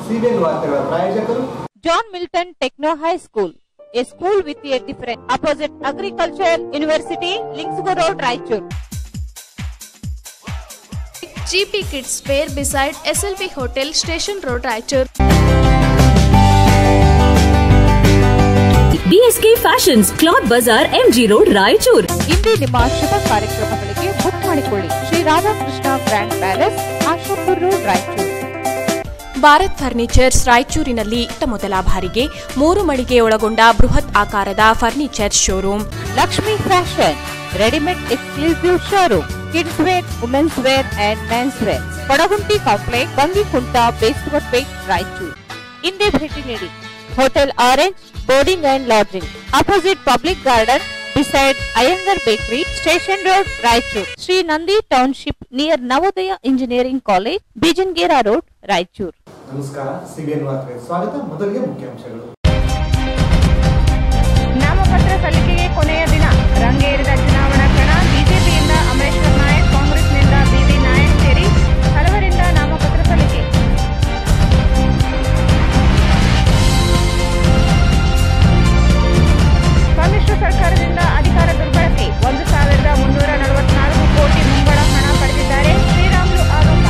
CBN ವಾರ್ತೆಗಳ ಪ್ರಾಯೋಜಕರು John Milton Techno high school, a school with a different opposite agriculture university, Lingsgo Road, Raichur. GP Kids Fair beside SLV Hotel, Station Road, Raichur. BSK Fashions, Cloth Bazaar, MG Road, Raichur. ಇಂದೇ ನಿಮ್ಮ ಶುಭ ಕಾರ್ಯಕ್ರಮಗಳಿಗೆ book ಮಾಡಿಕೊಳ್ಳಿ. Shri Radhakrishna grand palace, Ashapur road, Raichur. Bharat furnitures ರಾಯಚೂರಿನಲ್ಲಿ ಮೊದಲ ಬಾರಿಗೆ 3 ಮಳಿಗೆ ಒಳಗೊಂಡ ಬೃಹತ್ ಆಕಾರದ furniture showroom. Lakshmi fashion, readymade exclusive showroom, kids wear, women's wear and men's wear, Kodagunti complex, Bangikunta, Beswar Pet, Raichur. ಇಂದೇ ಭೇಟಿ ನೀಡಿ. Hotel orange boarding and lodging, opposite public garden, beside Iyengar Bakery, Station Road, Raichur. Sri Nandi Township near Navodaya Engineering College, Bijangera Road, Raichur. ನಮಸ್ಕಾರ, CBN ವಾರ್ತೆಗೆ ಸ್ವಾಗತ. ಮೊದಲಿಗೆ ಮುಖ್ಯಾಂಶಗಳು. ನಾಮಪತ್ರ ಸಲ್ಲಿಕೆಗೆ ಕೊನೆಯ ದಿನ, ರಂಗೇರಿದ ಚುನಾವಣಾ ಕಣ. ಬಿಜೆಪಿಯಿಂದ ಅಮರೇಶ್ವರ್ ನಾಯಕ್, ಕಾಂಗ್ರೆಸ್ನಿಂದ ಬಿವಿ ನಾಯಕ್ ಸೇರಿ ಹಲವರಿಂದ ನಾಮಪತ್ರ ಸಲ್ಲಿಕೆ. ಸಮ್ಮಿಶ್ರ ಸರ್ಕಾರದಿಂದ ಅಧಿಕಾರ ದುರ್ಬಳಕೆ, 1,344 ಕೋಟಿ ಮುಂಗಡ ಹಣ ಪಡೆದಿದ್ದಾರೆ ಶ್ರೀರಾಮುಲು ಆರೋಪ.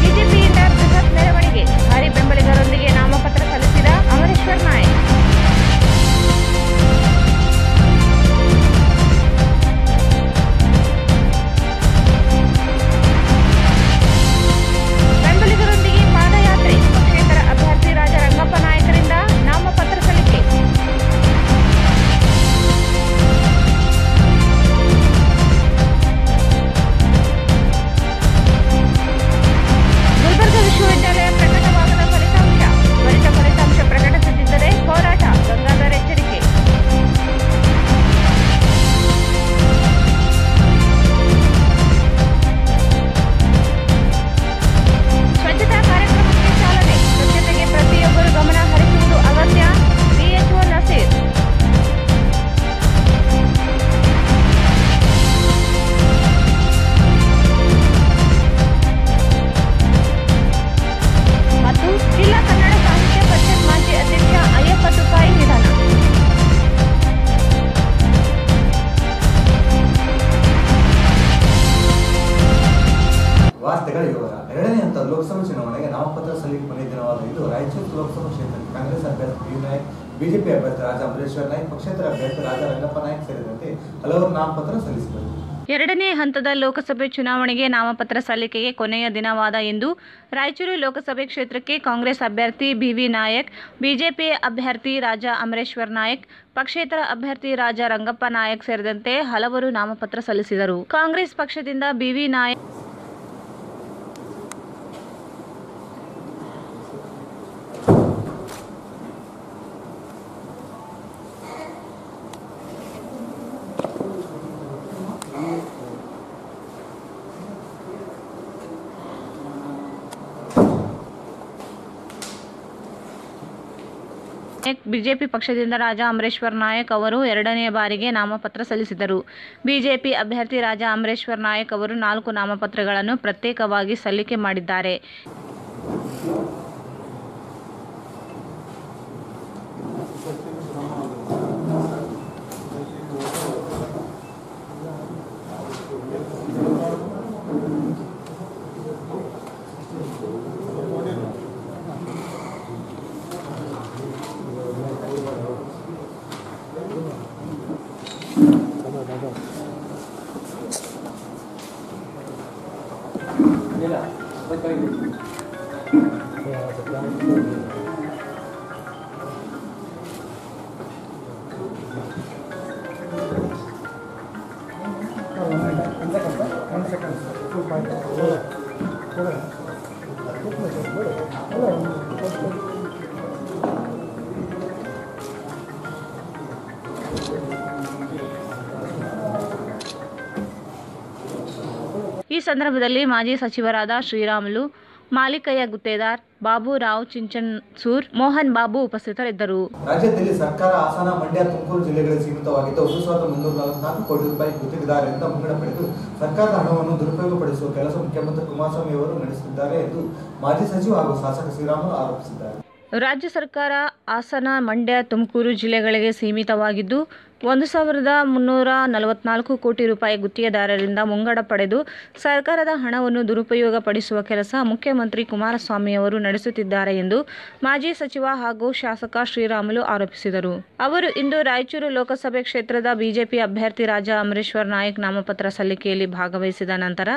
ಬಿಜೆಪಿಯಿಂದ ಬೃಹತ್ ಮೆರವಣಿಗೆ, ಭಾರಿ ಬೆಂಬಲಿಗರೊಂದಿಗೆ ನಾಮಪತ್ರ ಸಲ್ಲಿಸಿದ ಅಮರೇಶ್ವರ್ ನಾಯಕ್. ಬೆಂಬಲಿಗರೊಂದಿಗೆ ಪಾದಯಾತ್ರೆ, ಪಕ್ಷೇತರ ಅಭ್ಯರ್ಥಿ ರಾಜ ರಂಗಪ್ಪ ನಾಯಕರಿಂದ ನಾಮಪತ್ರ ಸಲ್ಲಿಕೆ. ಗುಲ್ಬರ್ಗ ವಿಶ್ವವಿದ್ಯಾಲಯ ಪ್ರಕಟವಾಗದ ಫಲಿತಾಂಶ, ತ್ವರಿತ ಫಲಿತಾಂಶ ಪ್ರಕಟಿಸದಿದ್ದರೆ ಹೋರಾಟ, ಗಂಗಾಧರ್ ಎಚ್ಚರಿಕೆ. ಸ್ವಚ್ಛತಾ ಕಾರ್ಯಕ್ರಮಕ್ಕೆ ಚಾಲನೆ, ಸ್ವಚ್ಛತೆಗೆ ಪ್ರತಿಯೊಬ್ಬರು ಗಮನ ಹರಿಸುವುದು ಅಗತ್ಯ, ಡಿಎಚ್ಒ ನಸೀರ್. ಮತ್ತು ಜಿಲ್ಲಾ ಕನ್ನಡ ಸಾಹಿತ್ಯ ಪರಿಷತ್ ಮಾಜಿ ಅಧ್ಯಕ್ಷ ಅಯ್ಯಪ್ಪ ತುಕಾಯಿ ನಿಧನ. ವಾರ್ತೆಗಳ ವಿವರ. ಎರಡನೇ ಹಂತದ ಲೋಕಸಭಾ ಚುನಾವಣೆಗೆ ನಾಮಪತ್ರ ಸಲ್ಲಿಕೆ ಕೊನೆಯ ದಿನವಾದ ಇಂದು ರಾಯಚೂರು ಲೋಕಸಭಾ ಕ್ಷೇತ್ರಕ್ಕೆ ಕಾಂಗ್ರೆಸ್ ಅಭ್ಯರ್ಥಿ ಬಿ ನಾಯಕ್, ಬಿಜೆಪಿ ಅಭ್ಯರ್ಥಿ ರಾಜ ಅಮರೇಶ್ವರ್ ನಾಯಕ್, ಪಕ್ಷೇತರ ಅಭ್ಯರ್ಥಿ ರಾಜ ರಂಗಪ್ಪ ನಾಯಕ್ ಸೇರಿದಂತೆ ಹಲವರು ನಾಮಪತ್ರ ಸಲ್ಲಿಸಿದರು. ಎರಡನೇ ಹಂತದ ಲೋಕಸಭೆ ಚುನಾವಣೆಗೆ ನಾಮಪತ್ರ ಸಲ್ಲಿಕೆಗೆ ಕೊನೆಯ ದಿನವಾದ ಇಂದು ರಾಯಚೂರು ಲೋಕಸಭೆ ಕ್ಷೇತ್ರಕ್ಕೆ ಕಾಂಗ್ರೆಸ್ ಅಭ್ಯರ್ಥಿ ಬಿವಿ ನಾಯಕ್, ಬಿಜೆಪಿ ಅಭ್ಯರ್ಥಿ ರಾಜ ಅಮರೇಶ್ವರ್ ನಾಯಕ್, ಪಕ್ಷೇತರ ಅಭ್ಯರ್ಥಿ ರಾಜ ರಂಗಪ್ಪ ನಾಯಕ್ ಸೇರಿದಂತೆ ಹಲವರು ನಾಮಪತ್ರ ಸಲ್ಲಿಸಿದರು. ಕಾಂಗ್ರೆಸ್ ಪಕ್ಷದಿಂದ ಬಿವಿ ನಾಯಕ್ ಬಿಜೆಪಿ ಪಕ್ಷದಿಂದ ರಾಜ ಅಮರೇಶ್ವರ್ ನಾಯಕ್ ಅವರು ಎರಡನೇ ಬಾರಿಗೆ ನಾಮಪತ್ರ ಸಲ್ಲಿಸಿದರು. ಬಿಜೆಪಿ ಅಭ್ಯರ್ಥಿ ರಾಜ ಅಮರೇಶ್ವರ್ ನಾಯಕ್ ಅವರು 4 ನಾಮಪತ್ರಗಳನ್ನು ಪ್ರತ್ಯೇಕವಾಗಿ ಸಲ್ಲಿಕೆ ಮಾಡಿದ್ದಾರೆ. ಈ ಸಂದರ್ಭದಲ್ಲಿ ಮಾಜಿ ಸಚಿವರಾದ ಶ್ರೀರಾಮುಲು, ಮಾಲಿಕಯ್ಯ ಗುತ್ತೇದಾರ್, ಬಾಬುರಾವ್ ಚಿಂಚನ್ಸೂರ್, ಮೋಹನ್ ಬಾಬು ಉಪಸ್ಥಿತರಿದ್ದರು. ರಾಜ್ಯದಲ್ಲಿ ಸರ್ಕಾರ ಹಾಸನ, ಮಂಡ್ಯ, ತುಮಕೂರು ಜಿಲ್ಲೆಗಳಿಗೆ ಸೀಮಿತವಾಗಿದ್ದ 1,344 ಕೋಟಿ ರೂಪಾಯಿ ಗುತ್ತಿಗೆದಾರರಿಂದ ಮುಂಗಡ ಪಡೆದು ಸರ್ಕಾರದ ಹಣವನ್ನು ದುರುಪಯೋಗಪಡಿಸುವ ಕೆಲಸ ಮುಖ್ಯಮಂತ್ರಿ ಕುಮಾರಸ್ವಾಮಿ ಅವರು ನಡೆಸುತ್ತಿದ್ದಾರೆ ಎಂದು ಮಾಜಿ ಸಚಿವ ಹಾಗೂ ಶಾಸಕ ಶ್ರೀರಾಮುಲು ಆರೋಪಿಸಿದ್ದಾರೆ. ರಾಜ್ಯ ಸರ್ಕಾರ ಹಾಸನ, ಮಂಡ್ಯ, ತುಮಕೂರು ಜಿಲ್ಲೆಗಳಿಗೆ ಸೀಮಿತವಾಗಿದ್ದು 1,344 ಕೋಟಿ ರೂಪಾಯಿ ಗುತ್ತಿಗೆದಾರರಿಂದ ಮುಂಗಡ ಪಡೆದು ಸರ್ಕಾರದ ಹಣವನ್ನು ದುರುಪಯೋಗಪಡಿಸುವ ಕೆಲಸ ಮುಖ್ಯಮಂತ್ರಿ ಕುಮಾರಸ್ವಾಮಿ ಅವರು ನಡೆಸುತ್ತಿದ್ದಾರೆ ಎಂದು ಮಾಜಿ ಸಚಿವ ಹಾಗೂ ಶಾಸಕ ಶ್ರೀರಾಮುಲು ಆರೋಪಿಸಿದರು. ಅವರು ಇಂದು ರಾಯಚೂರು ಲೋಕಸಭೆ ಕ್ಷೇತ್ರದ ಬಿಜೆಪಿ ಅಭ್ಯರ್ಥಿ ರಾಜಾ ಅಮರೇಶ್ವರ್ ನಾಯಕ್ ನಾಮಪತ್ರ ಸಲ್ಲಿಕೆಯಲ್ಲಿ ಭಾಗವಹಿಸಿದ ನಂತರ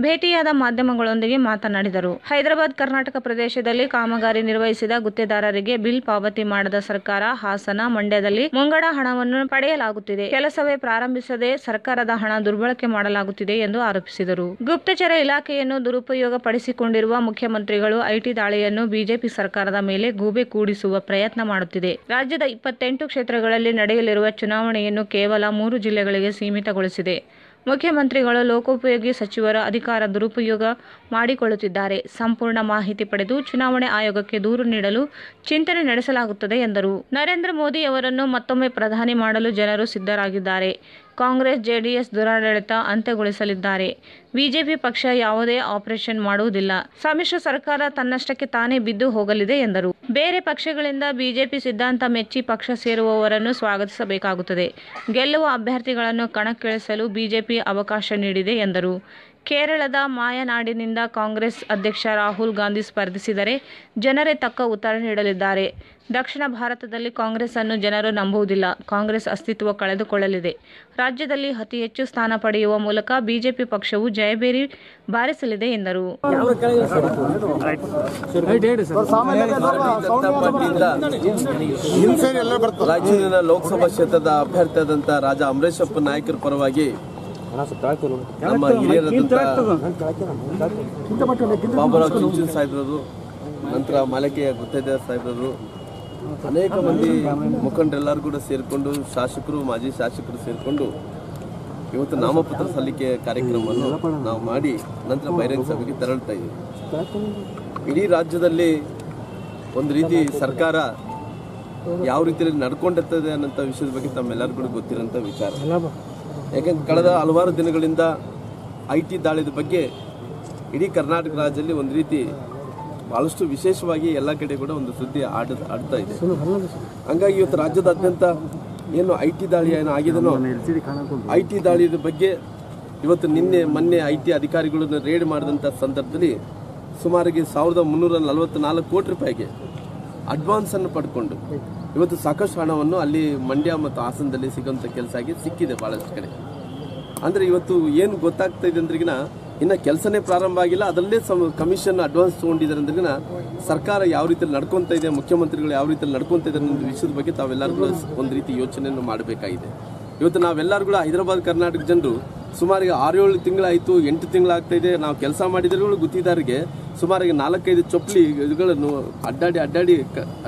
ಭೇಟಿಯಾದ ಮಾಧ್ಯಮಗಳೊಂದಿಗೆ ಮಾತನಾಡಿದರು. ಹೈದರಾಬಾದ್ ಕರ್ನಾಟಕ ಪ್ರದೇಶದಲ್ಲಿ ಕಾಮಗಾರಿ ನಿರ್ವಹಿಸಿದ ಗುತ್ತಿಗೆದಾರರಿಗೆ ಬಿಲ್ ಪಾವತಿ ಮಾಡದ ಸರ್ಕಾರ ಹಾಸನ, ಮಂಡ್ಯದಲ್ಲಿ ಮುಂಗಡ ಹಣವನ್ನು ಪಡೆಯಲಾಗುತ್ತಿದೆ. ಕೆಲಸವೇ ಪ್ರಾರಂಭಿಸದೆ ಸರ್ಕಾರದ ಹಣ ದುರ್ಬಳಕೆ ಮಾಡಲಾಗುತ್ತಿದೆ ಎಂದು ಆರೋಪಿಸಿದರು. ಗುಪ್ತಚರ ಇಲಾಖೆಯನ್ನು ದುರುಪಯೋಗ ಪಡಿಸಿಕೊಂಡಿರುವ ಮುಖ್ಯಮಂತ್ರಿಗಳು ಐಟಿ ದಾಳಿಯನ್ನು ಬಿಜೆಪಿ ಸರ್ಕಾರದ ಮೇಲೆ ಗೂಬೆ ಕೂಡಿಸುವ ಪ್ರಯತ್ನ ಮಾಡುತ್ತಿದೆ. ರಾಜ್ಯದ 28 ಕ್ಷೇತ್ರಗಳಲ್ಲಿ ನಡೆಯಲಿರುವ ಚುನಾವಣೆಯನ್ನು ಕೇವಲ 3 ಜಿಲ್ಲೆಗಳಿಗೆ ಸೀಮಿತಗೊಳಿಸಿದೆ. ಮುಖ್ಯಮಂತ್ರಿಗಳು ಲೋಕೋಪಯೋಗಿ ಸಚಿವರ ಅಧಿಕಾರ ದುರುಪಯೋಗ ಮಾಡಿಕೊಳ್ಳುತ್ತಿದ್ದಾರೆ. ಸಂಪೂರ್ಣ ಮಾಹಿತಿ ಪಡೆದು ಚುನಾವಣೆ ಆಯೋಗಕ್ಕೆ ದೂರು ನೀಡಲು ಚಿಂತನೆ ನಡೆಸಲಾಗುತ್ತದೆ ಎಂದರು. ನರೇಂದ್ರ ಮೋದಿ ಅವರನ್ನು ಮತ್ತೊಮ್ಮೆ ಪ್ರಧಾನಿ ಮಾಡಲು ಜನರು ಸಿದ್ಧರಾಗಿದ್ದಾರೆ. ಕಾಂಗ್ರೆಸ್ ಜೆಡಿಎಸ್ ದುರಾಡಳಿತ ಅಂತ್ಯಗೊಳಿಸಲಿದ್ದಾರೆ. ಬಿಜೆಪಿ ಪಕ್ಷ ಯಾವುದೇ ಆಪರೇಷನ್ ಮಾಡುವುದಿಲ್ಲ. ಸಮ್ಮಿಶ್ರ ಸರ್ಕಾರ ತನ್ನಷ್ಟಕ್ಕೆ ತಾನೇ ಬಿದ್ದು ಹೋಗಲಿದೆ ಎಂದರು. ಬೇರೆ ಪಕ್ಷಗಳಿಂದ ಬಿಜೆಪಿ ಸಿದ್ಧಾಂತ ಮೆಚ್ಚಿ ಪಕ್ಷ ಸೇರುವವರನ್ನು ಸ್ವಾಗತಿಸಬೇಕಾಗುತ್ತದೆ. ಗೆಲ್ಲುವ ಅಭ್ಯರ್ಥಿಗಳನ್ನು ಕಣಕ್ಕಿಳಿಸಲು ಬಿಜೆಪಿ ಅವಕಾಶ ನೀಡಿದೆ ಎಂದರು. ಕೇರಳದ ಮಾಯನಾಡಿನಿಂದ ಕಾಂಗ್ರೆಸ್ ಅಧ್ಯಕ್ಷ ರಾಹುಲ್ ಗಾಂಧಿ ಸ್ಪರ್ಧಿಸಿದರೆ ಜನರೇ ತಕ್ಕ ಉತ್ತರ ನೀಡಲಿದ್ದಾರೆ. ದಕ್ಷಿಣ ಭಾರತದಲ್ಲಿ ಕಾಂಗ್ರೆಸ್ ಅನ್ನು ಜನರು ನಂಬುವುದಿಲ್ಲ. ಕಾಂಗ್ರೆಸ್ ಅಸ್ತಿತ್ವ ಕಳೆದುಕೊಳ್ಳಲಿದೆ. ರಾಜ್ಯದಲ್ಲಿ ಅತಿ ಹೆಚ್ಚು ಸ್ಥಾನ ಪಡೆಯುವ ಮೂಲಕ ಬಿಜೆಪಿ ಪಕ್ಷವು ಜಯಭೇರಿ ಬಾರಿಸಲಿದೆ ಎಂದರು. ರಾಯಚೂರಿನ ಲೋಕಸಭಾ ಕ್ಷೇತ್ರದ ಅಭ್ಯರ್ಥಿಯಾದಂಥ ರಾಜಾ ಅಮರೇಶಪ್ಪ ನಾಯಕರ ಪರವಾಗಿ ನಮ್ಮ ಹಿರಿಯರಾದಂಥ ಬಾಬುರಾವ್ ಚಿಂಚನ್ ಸಾಹೇಬ್ರವರು, ನಂತರ ಮಾಲಿಕಯ್ಯ ಗುತ್ತೇದಾರ್ ಸಾಹೇಬ್ರವರು, ಅನೇಕ ಮಂದಿ ಮುಖಂಡರೆಲ್ಲರೂ ಕೂಡ ಸೇರಿಕೊಂಡು, ಶಾಸಕರು, ಮಾಜಿ ಶಾಸಕರು ಸೇರಿಕೊಂಡು ಇವತ್ತು ನಾಮಪತ್ರ ಸಲ್ಲಿಕೆ ಕಾರ್ಯಕ್ರಮವನ್ನು ನಾವು ಮಾಡಿ ನಂತರ ಬಹಿರಂಗ ಸಭೆಗೆ ತೆರಳ್ತಾ ಇದ್ದೀವಿ. ಇಡೀ ರಾಜ್ಯದಲ್ಲಿ ಒಂದು ರೀತಿ ಸರ್ಕಾರ ಯಾವ ರೀತಿಯಲ್ಲಿ ನಡ್ಕೊಂಡಿರ್ತದೆ ಅನ್ನೋಂಥ ವಿಷಯದ ಬಗ್ಗೆ ತಮ್ಮೆಲ್ಲರಿಗೂ ಗೊತ್ತಿರೋಂಥ ವಿಚಾರ. ಯಾಕೆಂದ್ರೆ ಕಳೆದ ಹಲವಾರು ದಿನಗಳಿಂದ ಐಟಿ ದಾಳಿದ ಬಗ್ಗೆ ಇಡೀ ಕರ್ನಾಟಕ ರಾಜ್ಯದಲ್ಲಿ ಒಂದು ರೀತಿ ಬಹಳಷ್ಟು ವಿಶೇಷವಾಗಿ ಎಲ್ಲ ಕಡೆ ಕೂಡ ಒಂದು ಸುದ್ದಿ ಆಡ್ತಾ ಇದೆ. ಹಂಗಾಗಿ ಇವತ್ತು ರಾಜ್ಯದಾದ್ಯಂತ ಏನು ಐಟಿ ದಾಳಿ ಏನು ಆಗಿದನೋ ಐಟಿ ದಾಳಿಯ ಬಗ್ಗೆ ಇವತ್ತು ಮೊನ್ನೆ ಐಟಿ ಅಧಿಕಾರಿಗಳನ್ನು ರೇಡ್ ಮಾಡಿದಂಥ ಸಂದರ್ಭದಲ್ಲಿ ಸುಮಾರಿಗೆ 1,344 ಕೋಟಿ ರೂಪಾಯಿಗೆ ಅಡ್ವಾನ್ಸ್ ಅನ್ನು ಪಡ್ಕೊಂಡು ಇವತ್ತು ಸಾಕಷ್ಟು ಹಣವನ್ನು ಅಲ್ಲಿ ಮಂಡ್ಯ ಮತ್ತು ಹಾಸನದಲ್ಲಿ ಸಿಗುವಂಥ ಕೆಲಸ ಆಗಿ ಸಿಕ್ಕಿದೆ ಬಹಳಷ್ಟು ಕಡೆ. ಅಂದರೆ ಇವತ್ತು ಏನು ಗೊತ್ತಾಗ್ತಾ ಇದೆ ಅಂದ್ರಿಗಿನ ಇನ್ನು ಕೆಲಸನೇ ಪ್ರಾರಂಭ ಆಗಿಲ್ಲ, ಅದರಲ್ಲೇ ಕಮಿಷನ್ ಅಡ್ವಾನ್ಸ್ ತೊಗೊಂಡಿದ್ದಾರೆ ಅಂದ್ರಿಗಿನ ಸರ್ಕಾರ ಯಾವ ರೀತಿಯಲ್ಲಿ ನಡ್ಕೊತಾ ಇದೆ, ಮುಖ್ಯಮಂತ್ರಿಗಳು ಯಾವ ರೀತಿಯಲ್ಲಿ ನಡ್ಕೊತಾ ಇದ್ದಾರೆ ಅನ್ನೋ ವಿಷಯದ ಬಗ್ಗೆ ತಾವೆಲ್ಲರಿಗೂ ಒಂದು ರೀತಿ ಯೋಚನೆಯನ್ನು ಮಾಡಬೇಕಾಗಿದೆ. ಇವತ್ತು ನಾವೆಲ್ಲರೂ ಕೂಡ ಹೈದರಾಬಾದ್ ಕರ್ನಾಟಕ ಜನರು ಸುಮಾರಿಗೆ 6-7 ತಿಂಗಳಾಯಿತು, 8 ತಿಂಗಳಾಗ್ತಾ ಇದೆ. ನಾವು ಕೆಲಸ ಮಾಡಿದ್ರು ಗುತ್ತಿಗೆದಾರರಿಗೆ ಸುಮಾರಿಗೆ 4-5 ಚೊಪ್ಲಿಗಳನ್ನು ಅಡ್ಡಾಡಿ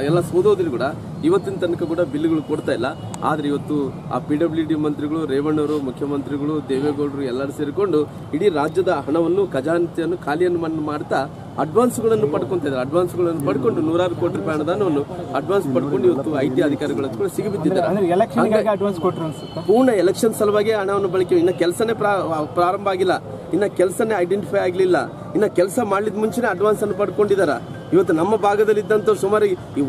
ಎಲ್ಲ ಸೋದೋದ್ರು ಕೂಡ ಇವತ್ತಿನ ತನಕ ಕೂಡ ಬಿಲ್ಗಳು ಕೊಡ್ತಾ ಇಲ್ಲ. ಆದರೆ ಇವತ್ತು ಆ PWD ಮಂತ್ರಿಗಳು, ರೇವಣ್ಣವರು, ಮುಖ್ಯಮಂತ್ರಿಗಳು, ದೇವೇಗೌಡರು ಎಲ್ಲರೂ ಸೇರಿಕೊಂಡು ಇಡೀ ರಾಜ್ಯದ ಹಣವನ್ನು, ಖಜಾಂಚಿಯನ್ನು ಖಾಲಿಯನ್ನು ಮಾಡ್ತಾ ಅಡ್ವಾನ್ಸ್ಗಳನ್ನು ಪಡ್ಕೊಂತ ಇದ್ದಾರೆ. ಅಡ್ವಾನ್ಸ್ಗಳನ್ನು ಪಡ್ಕೊಂಡು 100 ಕೋಟಿ ರೂಪಾಯಿ ಅನುದಾನವನ್ನು ಅಡ್ವಾನ್ಸ್ ಪಡ್ಕೊಂಡು ಇವತ್ತು ಐಟಿ ಅಧಿಕಾರಿಗಳ ಹತ್ರ ಸಿಗಿಬಿದ್ದಿದ್ದಾರೆ. ಪೂರ್ಣ ಎಲೆಕ್ಷನ್ ಸಲುವಾಗಿ ಹಣವನ್ನು ಬಳಕೆ. ಇನ್ನು ಕೆಲಸನೇ ಪ್ರಾರಂಭ ಆಗಿಲ್ಲ, ಇನ್ನು ಕೆಲಸನೇ ಐಡೆಂಟಿಫೈ ಆಗಲಿಲ್ಲ, ಇನ್ನು ಕೆಲಸ ಮಾಡ್ಲಿದ ಮುಂಚೆನೆ ಅಡ್ವಾನ್ಸ್ ಅನ್ನು ಪಡ್ಕೊಂಡಿದ್ದಾರೆ. ಇವತ್ತು ನಮ್ಮ ಭಾಗದಲ್ಲಿ ಇದ್ದಂತ ಸುಮಾರು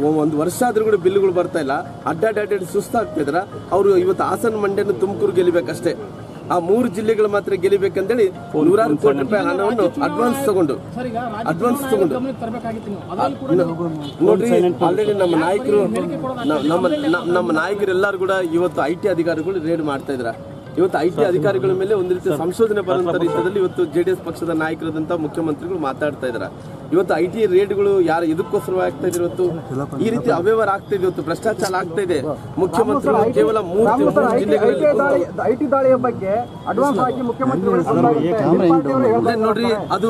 1 ವರ್ಷ ಆದ್ರೂ ಕೂಡ ಬಿಲ್ಗಳು ಬರ್ತಾ ಇಲ್ಲ, ಅಡ್ಡಾಡಿ ಸುಸ್ತಾಗ್ತಾ ಇದಾರೆ. ಅವರು ಇವತ್ತು ಹಾಸನ, ಮಂಡ್ಯನ, ತುಮಕೂರು ಗೆಲ್ಲಬೇಕಷ್ಟೇ. ಆ 3 ಜಿಲ್ಲೆಗಳು ಮಾತ್ರ ಗೆಲ್ಲಿಬೇಕಂತೇಳಿ 100 ಕೋಟಿ ರೂಪಾಯಿ ಹಣವನ್ನು ಅಡ್ವಾನ್ಸ್ ತಗೊಂಡು ನೋಡ್ರಿ. ಆಲ್ರೆಡಿ ನಮ್ಮ ನಾಯಕರೆಲ್ಲರೂ ಕೂಡ ಇವತ್ತು ಐಟಿ ಅಧಿಕಾರಿಗಳು ರೇಡ್ ಮಾಡ್ತಾ ಇದ್ದಾರೆ. ಇವತ್ತು ಐಟಿ ಅಧಿಕಾರಿಗಳ ಮೇಲೆ ಒಂದು ರೀತಿ ಸಂಶೋಧನೆ ಬರುವಂತ ರೀತಿಯಲ್ಲಿ ಇವತ್ತು JDS ಪಕ್ಷದ ನಾಯಕರಾದಂತ ಮುಖ್ಯಮಂತ್ರಿಗಳು ಮಾತಾಡ್ತಾ ಇದ್ದಾರೆ. ಇವತ್ತು ಐಟಿ ರೇಡ್ಗಳು ಯಾರು ಇದಕ್ಕೋಸ್ಕರ ಆಗ್ತಾ ಇದೆ, ಇವತ್ತು ಈ ರೀತಿ ಅವ್ಯವಹಾರ ಆಗ್ತಾ ಇದೆ, ಇವತ್ತು ಭ್ರಷ್ಟಾಚಾರ ಆಗ್ತಾ ಇದೆ. ಮುಖ್ಯಮಂತ್ರಿಗಳು ಕೇವಲ 3 ಜಿಲ್ಲೆಗಳಲ್ಲಿ ಐಟಿ ದಾಳಿಯ ಬಗ್ಗೆ ಅಡ್ವಾನ್ಸ್ ಆಗಿ ಮುಖ್ಯಮಂತ್ರಿಗಳು ನೋಡ್ರಿ, ಅದು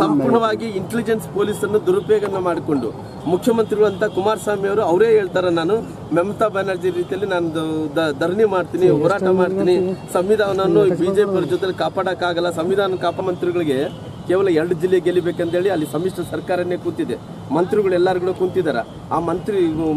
ಸಂಪೂರ್ಣವಾಗಿ ಇಂಟೆಲಿಜೆನ್ಸ್ ಪೊಲೀಸ್ ಅನ್ನು ದುರುಪಯೋಗ ಮಾಡಿಕೊಂಡು ಮುಖ್ಯಮಂತ್ರಿಗಳು ಅಂತ ಕುಮಾರಸ್ವಾಮಿ ಅವರು ಅವರೇ ಹೇಳ್ತಾರೆ, ನಾನು ಮಮತಾ ಬ್ಯಾನರ್ಜಿ ರೀತಿಯಲ್ಲಿ ನಾನು ಧರಣಿ ಮಾಡ್ತೀನಿ, ಹೋರಾಟ ಮಾಡ್ತೀನಿ, ಸಂವಿಧಾನವನ್ನು ಬಿಜೆಪಿ ಜೊತೆ ಕಾಪಾಡಕ್ಕಾಗಲ್ಲ, ಸಂವಿಧಾನ ಮಂತ್ರಿಗಳಿಗೆ ಕೇವಲ 2 ಜಿಲ್ಲೆ ಗೆಲ್ಲಬೇಕಂತೇಳಿ ಅಲ್ಲಿ ಸಮ್ಮಿಶ್ರ ಸರ್ಕಾರನೇ ಕೂತಿದೆ, ಮಂತ್ರಿಗಳು ಎಲ್ಲರೂ ಕೂಡ ಕೂತಿದ್ದಾರೆ. ಆ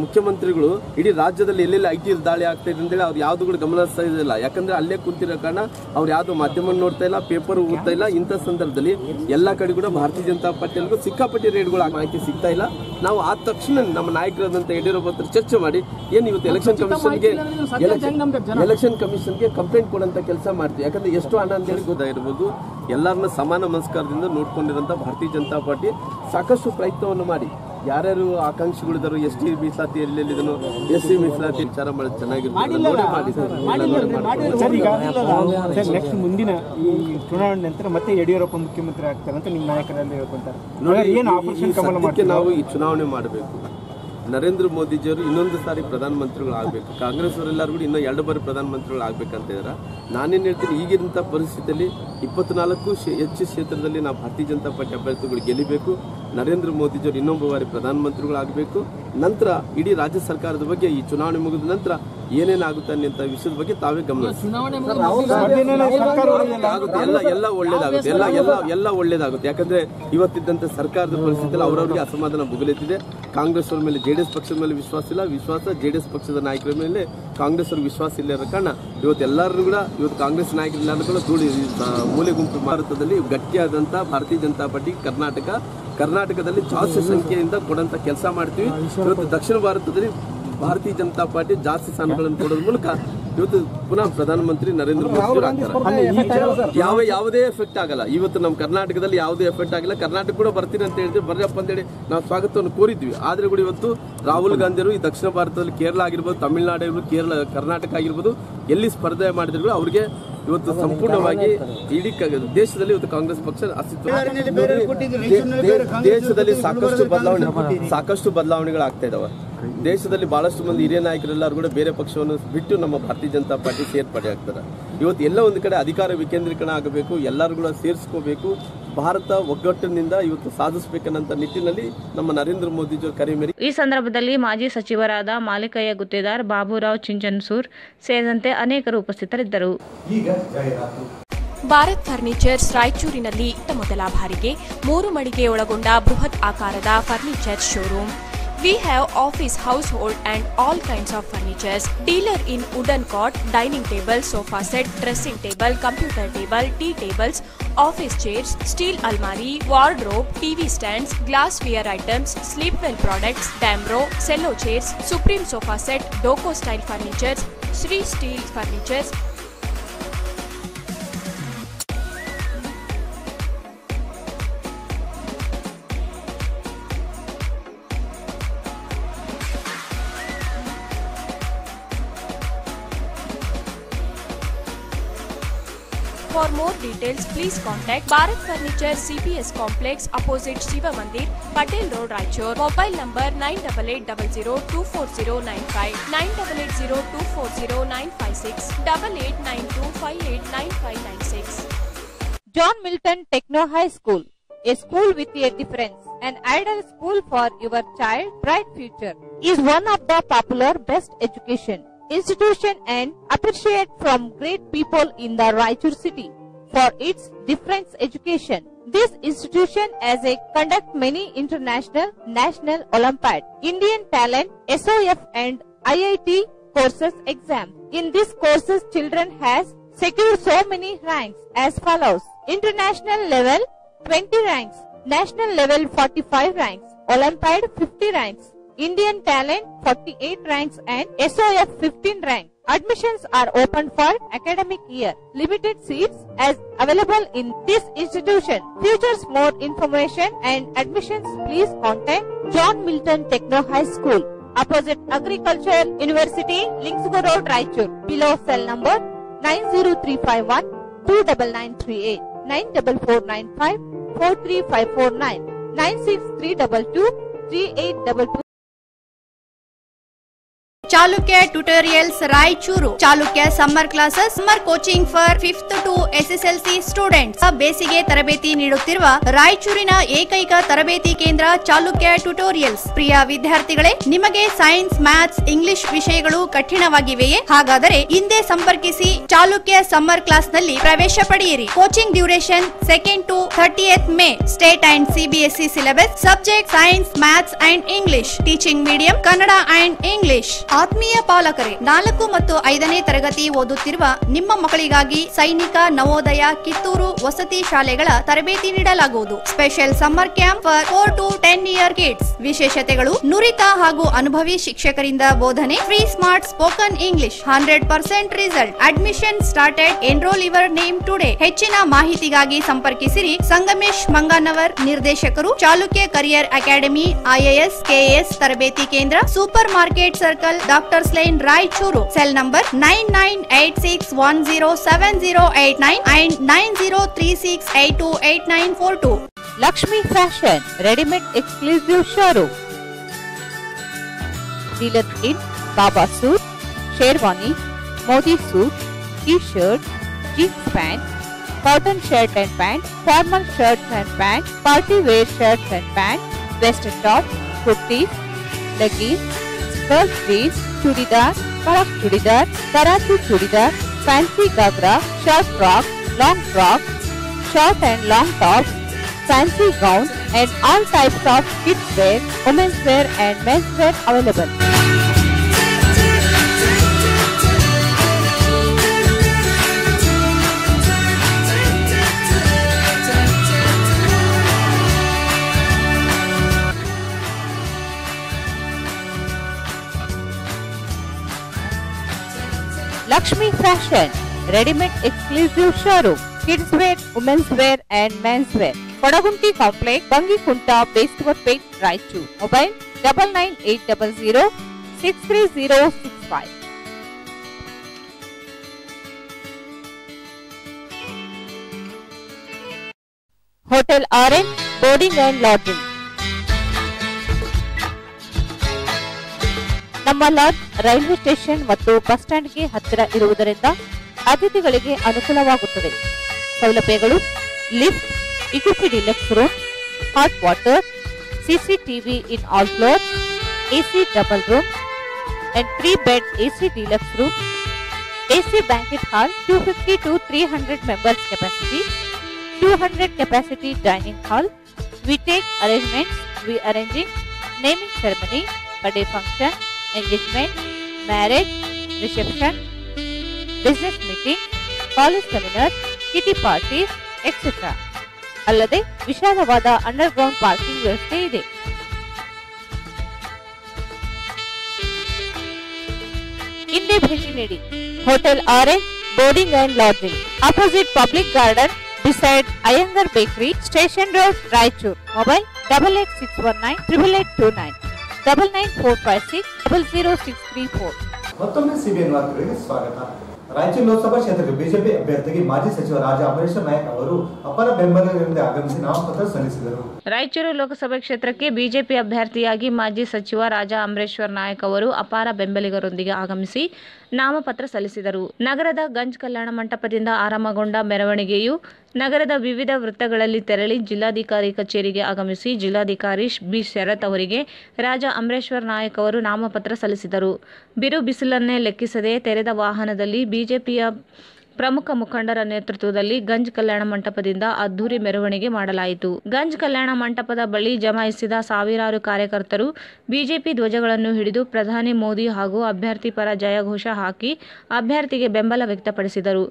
ಮುಖ್ಯಮಂತ್ರಿಗಳು ಇಡೀ ರಾಜ್ಯದಲ್ಲಿ ಎಲ್ಲೆಲ್ಲಿ ಐಟಿ ದಾಳಿ ಆಗ್ತಾ ಇದೆ ಅಂತೇಳಿ ಅವ್ರು ಯಾವ್ದು ಕೂಡ ಗಮನಿಸ್ತಾ ಇದಿಲ್ಲ. ಯಾಕಂದ್ರೆ ಅಲ್ಲೇ ಕೂತಿರೋ ಕಾರಣ ಅವ್ರು ಯಾವ್ದು ಮಾಧ್ಯಮ ನೋಡ್ತಾ ಇಲ್ಲ, ಪೇಪರ್ ಓದ್ತಾ ಇಲ್ಲ. ಇಂಥ ಸಂದರ್ಭದಲ್ಲಿ ಎಲ್ಲಾ ಕಡೆ ಕೂಡ ಭಾರತೀಯ ಜನತಾ ಪಾರ್ಟಿಯಲ್ಲಿಗೂ ಸಿಕ್ಕಾಪಟ್ಟೆ ರೇಡ್ಗಳು ಮಾಹಿತಿ ಸಿಗ್ತಾ ಇಲ್ಲ. ನಾವು ಆದ ತಕ್ಷಣ ನಮ್ಮ ನಾಯಕರಾದಂತ ಯಡಿಯೂರಪ್ಪ ಹತ್ರ ಚರ್ಚೆ ಮಾಡಿ ಏನು ಇವತ್ತು ಎಲೆಕ್ಷನ್ ಕಮಿಷನ್ಗೆ ಕಂಪ್ಲೇಂಟ್ ಕೊಡುವಂತ ಕೆಲಸ ಮಾಡ್ತೀವಿ. ಯಾಕಂದ್ರೆ ಎಷ್ಟು ಹಣ ಅಂತೇಳಿ ಗೊತ್ತಾಗಿರ್ಬೋದು. ಎಲ್ಲರನ್ನ ಸಮಾನ ಮನಸ್ಕಾರದಿಂದ ನೋಡ್ಕೊಂಡಿರೋಂಥ ಭಾರತೀಯ ಜನತಾ ಪಾರ್ಟಿ ಸಾಕಷ್ಟು ಪ್ರಯತ್ನವನ್ನು ಮಾಡಿ ಯಾರ್ಯಾರು ಆಕಾಂಕ್ಷಿಗಳಿದ್ರು ST ಮೀಸಲಾತಿ ಎಲ್ಲೆಲ್ಲಿದನು SC ಮೀಸಲಾತಿ ವಿಚಾರ ಮಾಡೋದು ಚೆನ್ನಾಗಿರ್ತದೆ. ನೆಕ್ಸ್ಟ್ ಮುಂದಿನ ಈ ಚುನಾವಣೆ ನಂತರ ಮತ್ತೆ ಯಡಿಯೂರಪ್ಪ ಮುಖ್ಯಮಂತ್ರಿ ಆಗ್ತಾರೆ ಅಂತ ನಿಮ್ಮ ನಾಯಕರಲ್ಲಿ ಹೇಳ್ಕೊಂತಾರೆ. ಏನು ಆಪರೇಷನ್ ಕಮಲ ಮಾಡಿ ನಾವು ಈ ಚುನಾವಣೆ ಮಾಡಬೇಕು. ನರೇಂದ್ರ ಮೋದಿಜಿಯವರು ಇನ್ನೊಂದು ಸಾರಿ ಪ್ರಧಾನಮಂತ್ರಿಗಳು ಆಗಬೇಕು. ಕಾಂಗ್ರೆಸ್ ಅವರೆಲ್ಲರೂ ಕೂಡ ಇನ್ನೂ 2 ಬಾರಿ ಪ್ರಧಾನಮಂತ್ರಿಗಳು ಆಗ್ಬೇಕಂತ ಇದ್ದಾರೆ. ನಾನೇನು ಹೇಳ್ತೀನಿ, ಈಗಿನ ಪರಿಸ್ಥಿತಿಯಲ್ಲಿ 24 ಹೆಚ್ಚು ಕ್ಷೇತ್ರದಲ್ಲಿ ನಾವು ಭಾರತೀಯ ಜನತಾ ಪಾರ್ಟಿ ಅಭ್ಯರ್ಥಿಗಳು ಗೆಲ್ಲಬೇಕು. ನರೇಂದ್ರ ಮೋದಿಜಿಯವರು ಇನ್ನೊಬ್ಬ ಬಾರಿ ಪ್ರಧಾನಮಂತ್ರಿಗಳು ಆಗಬೇಕು. ನಂತರ ಇಡೀ ರಾಜ್ಯ ಸರ್ಕಾರದ ಬಗ್ಗೆ ಈ ಚುನಾವಣೆ ಮುಗಿದ ನಂತರ ಏನೇನಾಗುತ್ತೆ ಅನ್ನೋ ವಿಷಯದ ಬಗ್ಗೆ ತಾವೇ ಗಮನ ಎಲ್ಲ ಒಳ್ಳೇದಾಗುತ್ತೆ. ಎಲ್ಲ ಒಳ್ಳೇದಾಗುತ್ತೆ. ಯಾಕಂದ್ರೆ ಇವತ್ತಿದ್ದಂತ ಸರ್ಕಾರದ ಪರಿಸ್ಥಿತಿಯಲ್ಲಿ ಅವರವರಿಗೆ ಅಸಮಾಧಾನ ಭುಗಲೆತ್ತಿದೆ. ಕಾಂಗ್ರೆಸ್ ಅವರ ಮೇಲೆ JDS ಪಕ್ಷದ ಮೇಲೆ ವಿಶ್ವಾಸ ಇಲ್ಲ, JDS ಪಕ್ಷದ ನಾಯಕರ ಮೇಲೆ ಕಾಂಗ್ರೆಸ್ ಅವ್ರಿಗೆ ವಿಶ್ವಾಸ ಇಲ್ಲ ಇರೋ ಕಾರಣ ಇವತ್ತು ಎಲ್ಲರೂ ಕೂಡ ಕಾಂಗ್ರೆಸ್ ನಾಯಕರೆಲ್ಲರೂ ಕೂಡ ಮೂಲೆ ಗುಂಪು ಭಾರತದಲ್ಲಿ ಗಟ್ಟಿಯಾದಂತ ಭಾರತೀಯ ಜನತಾ ಪಾರ್ಟಿ ಕರ್ನಾಟಕದಲ್ಲಿ ಜಾಸ್ತಿ ಸಂಖ್ಯೆಯಿಂದ ಕೊಡುವಂತ ಕೆಲಸ ಮಾಡ್ತೀವಿ. ಇವತ್ತು ದಕ್ಷಿಣ ಭಾರತದಲ್ಲಿ ಭಾರತೀಯ ಜನತಾ ಪಾರ್ಟಿ ಜಾಸ್ತಿ ಸ್ಥಾನಗಳನ್ನು ಕೊಡೋದ್ರ ಮೂಲಕ ಇವತ್ತು ಪುನಃ ಪ್ರಧಾನಮಂತ್ರಿ ನರೇಂದ್ರ ಮೋದಿ ಆಗ್ತಾರೆ. ಯಾವುದೇ ಎಫೆಕ್ಟ್ ಆಗಲ್ಲ. ಇವತ್ತು ನಮ್ಮ ಕರ್ನಾಟಕದಲ್ಲಿ ಯಾವುದೇ ಎಫೆಕ್ಟ್ ಆಗಿಲ್ಲ. ಕರ್ನಾಟಕ ಕೂಡ ಬರ್ತೀನಿ ಅಂತ ಹೇಳಿದ್ವಿ, ಬರ್ರಪ್ಪ ಅಂತೇಳಿ ನಾವು ಸ್ವಾಗತವನ್ನು ಕೋರಿದ್ವಿ. ಆದ್ರೆ ಕೂಡ ಇವತ್ತು ರಾಹುಲ್ ಗಾಂಧಿಯವರು ಈ ದಕ್ಷಿಣ ಭಾರತದಲ್ಲಿ ಕೇರಳ ಆಗಿರ್ಬೋದು, ತಮಿಳುನಾಡು ಆಗಿರ್ಬೋದು, ಕರ್ನಾಟಕ ಆಗಿರ್ಬೋದು, ಎಲ್ಲಿ ಸ್ಪರ್ಧೆ ಮಾಡಿದ್ರು ಅವರಿಗೆ ಇವತ್ತು ಸಂಪೂರ್ಣವಾಗಿ ಇಡೀ ದೇಶದಲ್ಲಿ ಇವತ್ತು ಕಾಂಗ್ರೆಸ್ ಪಕ್ಷ ಅಸ್ತಿತ್ವ. ದೇಶದಲ್ಲಿ ಸಾಕಷ್ಟು ಬದಲಾವಣೆಗಳಾಗ್ತಾ ಇದಾವೆ. ದೇಶದಲ್ಲಿ ಬಹಳಷ್ಟು ಮಂದಿ ಹಿರಿಯ ನಾಯಕರೆಲ್ಲರೂ ಕೂಡ ಬೇರೆ ಪಕ್ಷವನ್ನು ಬಿಟ್ಟು ನಮ್ಮ ಭಾರತೀಯ ಜನತಾ ಪಾರ್ಟಿ ಸೇರ್ಪಡೆ ಆಗ್ತಾರೆ. ಇವತ್ತು ಎಲ್ಲ ಒಂದು ಕಡೆ ಅಧಿಕಾರ ವಿಕೇಂದ್ರೀಕರಣ ಆಗಬೇಕು, ಎಲ್ಲರೂ ಕೂಡ ಸೇರಿಸ್ಕೋಬೇಕು. ಭಾರತ ಒಗ್ಗಟ್ಟಿನಿಂದ ಇವತ್ತು ಸಾಧಿಸಬೇಕನ್ನಂತ ನಿಟ್ಟಿನಲ್ಲಿ ನಮ್ಮ ನರೇಂದ್ರ ಮೋದಿಜಿಯವರ ಕರೆ ಮೇರೆಗೆ ಈ ಸಂದರ್ಭದಲ್ಲಿ ಮಾಜಿ ಸಚಿವರಾದ ಮಾಲಿಕಯ್ಯ ಗುತ್ತೇದಾರ್, ಬಾಬುರಾವ್ ಚಿಂಚನ್ಸೂರ್ ಸೇರಿದಂತೆ ಅನೇಕರು ಉಪಸ್ಥಿತರಿದ್ದರು. ಈಗ ಜಾಹೀರಾತು. ಭಾರತ್ ಫರ್ನಿಚರ್ಸ್ ರಾಯಚೂರಿನಲ್ಲಿ ಮೊದಲ ಬಾರಿಗೆ 3 ಮಳಿಗೆ ಒಳಗೊಂಡ ಬೃಹತ್ ಆಕಾರದ furniture showroom. We have office, household and all kinds of furnitures. Dealer in wooden cot, dining table, sofa set, dressing table, computer table, tea tables, office chairs, steel almari, wardrobe, TV stands, glassware items, sleepwell products, Damro, cello chairs, Supreme sofa set, Doco style furnitures, Sri Steel furnitures. For more details, please contact Bharat Furniture CPS Complex opposite Shiva Mandir, Patel Road, Raichur. Mobile number 9880240959, 9880240956, 8892589596. John Milton Techno High School, a school with a difference. An ideal school for your child bright future is one of the popular best education institution and appreciate from great people in the Raichur city for its difference education. This institution has conduct many international, national, Olympiad, Indian talent, SOF and IIT courses exam. In these courses, children has secured so many ranks as follows: international level 20 ranks, national level 45 ranks, Olympiad 50 ranks, Indian talent 48 ranks and SOF 15 rank. Admissions are open for academic year. Limited seats as available in this institution. Futures more information and admissions, please contact John Milton Techno High School, opposite Agriculture University, Linksgo Road, Raichur. Below cell number 90351 29938, 94495 43549, 96322 3822. Chalukya Tutorials Raichuru. Chalukya Summer Classes, Summer Coaching for 5th to SSLC students. ಬೇಸಿಗೆ ತರಬೇತಿ ನೀಡುತ್ತಿರುವ ರಾಯಚೂರಿನ ಏಕೈಕ ತರಬೇತಿ ಕೇಂದ್ರ Chalukya tutorials. ಪ್ರಿಯ ವಿದ್ಯಾರ್ಥಿಗಳೇ, ನಿಮಗೆ science, maths, English ವಿಷಯಗಳು ಕಠಿಣವಾಗಿವೆಯೇ? ಹಾಗಾದರೆ ಹಿಂದೆ ಸಂಪರ್ಕಿಸಿ ಚಾಲುಕ್ಯ ಸಮ್ಮರ್ ಕ್ಲಾಸ್ ನಲ್ಲಿ ಪ್ರವೇಶ ಪಡೆಯಿರಿ. Coaching duration 2nd to 30th May. State and CBSE syllabus. Subject science, maths and English. Teaching medium Kannada and English. ಆತ್ಮೀಯ ಪಾಲಕರೇ, 4 ಮತ್ತು 5ನೇ ತರಗತಿ ಓದುತ್ತಿರುವ ನಿಮ್ಮ ಮಕ್ಕಳಿಗಾಗಿ ಸೈನಿಕ, ನವೋದಯ, ಕಿತ್ತೂರು ವಸತಿ ಶಾಲೆಗಳ ತರಬೇತಿ ನೀಡಲಾಗುವುದು. Special summer camp for 4 to 10 year kids. ವಿಶೇಷತೆಗಳು: ನುರಿತ ಹಾಗೂ ಅನುಭವಿ ಶಿಕ್ಷಕರಿಂದ ಬೋಧನೆ, free smart spoken English, 100% result. Admission started. Enrol your name today. ಹೆಚ್ಚಿನ ಮಾಹಿತಿಗಾಗಿ ಸಂಪರ್ಕಿಸಿರಿ ಸಂಗಮೇಶ್ ಮಂಗಾನವರ್, ನಿರ್ದೇಶಕರು, Chalukya career academy, IAS, KAS ತರಬೇತಿ ಕೇಂದ್ರ, super market circle, doctors line, Raichur. Cell number 9986107089 and 9036828942. Lakshmi Fashion, ready-made exclusive showroom. Dealer in Baba suit, Sherwani, Modi suit, T-shirt, jeans pant, cotton shirt and pant, formal shirts and pant, party wear shirts and pant, western top, kurtis, leggings, girls jeans, chudidar, karak chudidar, Karachi chudidar, fancy gagra, short frock, long frock, short and long tops, fancy gowns and all types of kids wear, women's wear and men's wear available. Lakshmi Fashion, ready-made exclusive showroom. Kids wear, women's wear and men's wear. Kodagunti Complex, Bangikunta, Bestwatpet, Raichur. Mobile 99800 63065. Hotel Orange, boarding and lodging. ನಮ್ಮ lodge railway station ಮತ್ತು bus ಸ್ಟ್ಯಾಂಡ್ಗೆ ಹತ್ತಿರ ಇರುವುದರಿಂದ ಅತಿಥಿಗಳಿಗೆ ಅನುಕೂಲವಾಗುತ್ತದೆ. ಸೌಲಭ್ಯಗಳು: lift, equipped deluxe room, hot water, CCTV in all floor, AC double room and 3 bed AC deluxe room, AC banquet hall, 250 to 300 members capacity, 200 capacity dining hall. We take arrangements. We arranging naming ceremony, birthday function, engagement, marriage, reception, business meeting, college seminars, kitty parties, etc. ಅಲ್ಲದೆ ವಿಶಾಲವಾದ underground parking ವ್ಯವಸ್ಥೆ ಇದೆ. ಹಿಂದೆ ಭೇಟಿ ನೀಡಿ. Hotel orange, boarding and lodging, opposite public garden, beside Iyengar Bakery, Station Road, Raichur. Mobile 8861 8829 99456 00634. ಮತ್ತೊಮ್ಮೆ CBN ವಾರ್ತೆಗಳಿಗೆ ಸ್ವಾಗತ. ರಾಯಚೂರು ಲೋಕಸಭಾ ಕ್ಷೇತ್ರಕ್ಕೆ ಬಿಜೆಪಿ ಅಭ್ಯರ್ಥಿಗೆ ಮಾಜಿ ಸಚಿವ ರಾಜಾ ಅಂಬರೀಶ್ವರ ನಾಯಕ್ ಅವರು ಅಪರ ಬೆಂಬಲಿಗರಿಂದ ಆಗಮಿಸಿ ನಾಮಪತ್ರ ಸಲ್ಲಿಸಿದರು. ರಾಯಚೂರು ಲೋಕಸಭಾ ಕ್ಷೇತ್ರಕ್ಕೆ ಬಿಜೆಪಿ ಅಭ್ಯರ್ಥಿಯಾಗಿ ಮಾಜಿ ಸಚಿವ ರಾಜಾ ಅಂಬರೀಶ್ವರ ನಾಯಕ್ ಅವರು ಅಪಾರ ಬೆಂಬಲಿಗರೊಂದಿಗೆ ಆಗಮಿಸಿ ನಾಮಪತ್ರ ಸಲ್ಲಿಸಿದರು. ನಗರದ ಗಂಜ್ ಕಲ್ಯಾಣ ಮಂಟಪದಿಂದ ಆರಂಭಗೊಂಡ ಮೆರವಣಿಗೆಯು ನಗರದ ವಿವಿಧ ವೃತ್ತಗಳಲ್ಲಿ ತೆರಳಿ ಜಿಲ್ಲಾಧಿಕಾರಿ ಕಚೇರಿಗೆ ಆಗಮಿಸಿ ಜಿಲ್ಲಾಧಿಕಾರಿ ಬಿ ಶರತ್ ಅವರಿಗೆ ರಾಜಾ ಅಂಬರೀಶ್ವರ ನಾಯಕ್ ಅವರು ನಾಮಪತ್ರ ಸಲ್ಲಿಸಿದರು. ಬಿರು ಬಿಸಿಲನ್ನೇ ಲೆಕ್ಕಿಸದೆ ತೆರೆದ ವಾಹನದಲ್ಲಿ ಬಿಜೆಪಿಯ ಪ್ರಮುಖ ಮುಖಂಡರ ನೇತೃತ್ವದಲ್ಲಿ ಗಂಜ್ ಕಲ್ಯಾಣ ಮಂಟಪದಿಂದ ಅದ್ದೂರಿ ಮೆರವಣಿಗೆ ಮಾಡಲಾಯಿತು. ಗಂಜ್ ಕಲ್ಯಾಣ ಮಂಟಪದ ಬಳಿ ಜಮಾಯಿಸಿದ ಸಾವಿರಾರು ಕಾರ್ಯಕರ್ತರು ಬಿಜೆಪಿ ಧ್ವಜಗಳನ್ನು ಹಿಡಿದು ಪ್ರಧಾನಿ ಮೋದಿ ಹಾಗೂ ಅಭ್ಯರ್ಥಿ ಪರ ಜಯಘೋಷ ಹಾಕಿ ಅಭ್ಯರ್ಥಿಗೆ ಬೆಂಬಲ ವ್ಯಕ್ತಪಡಿಸಿದರು.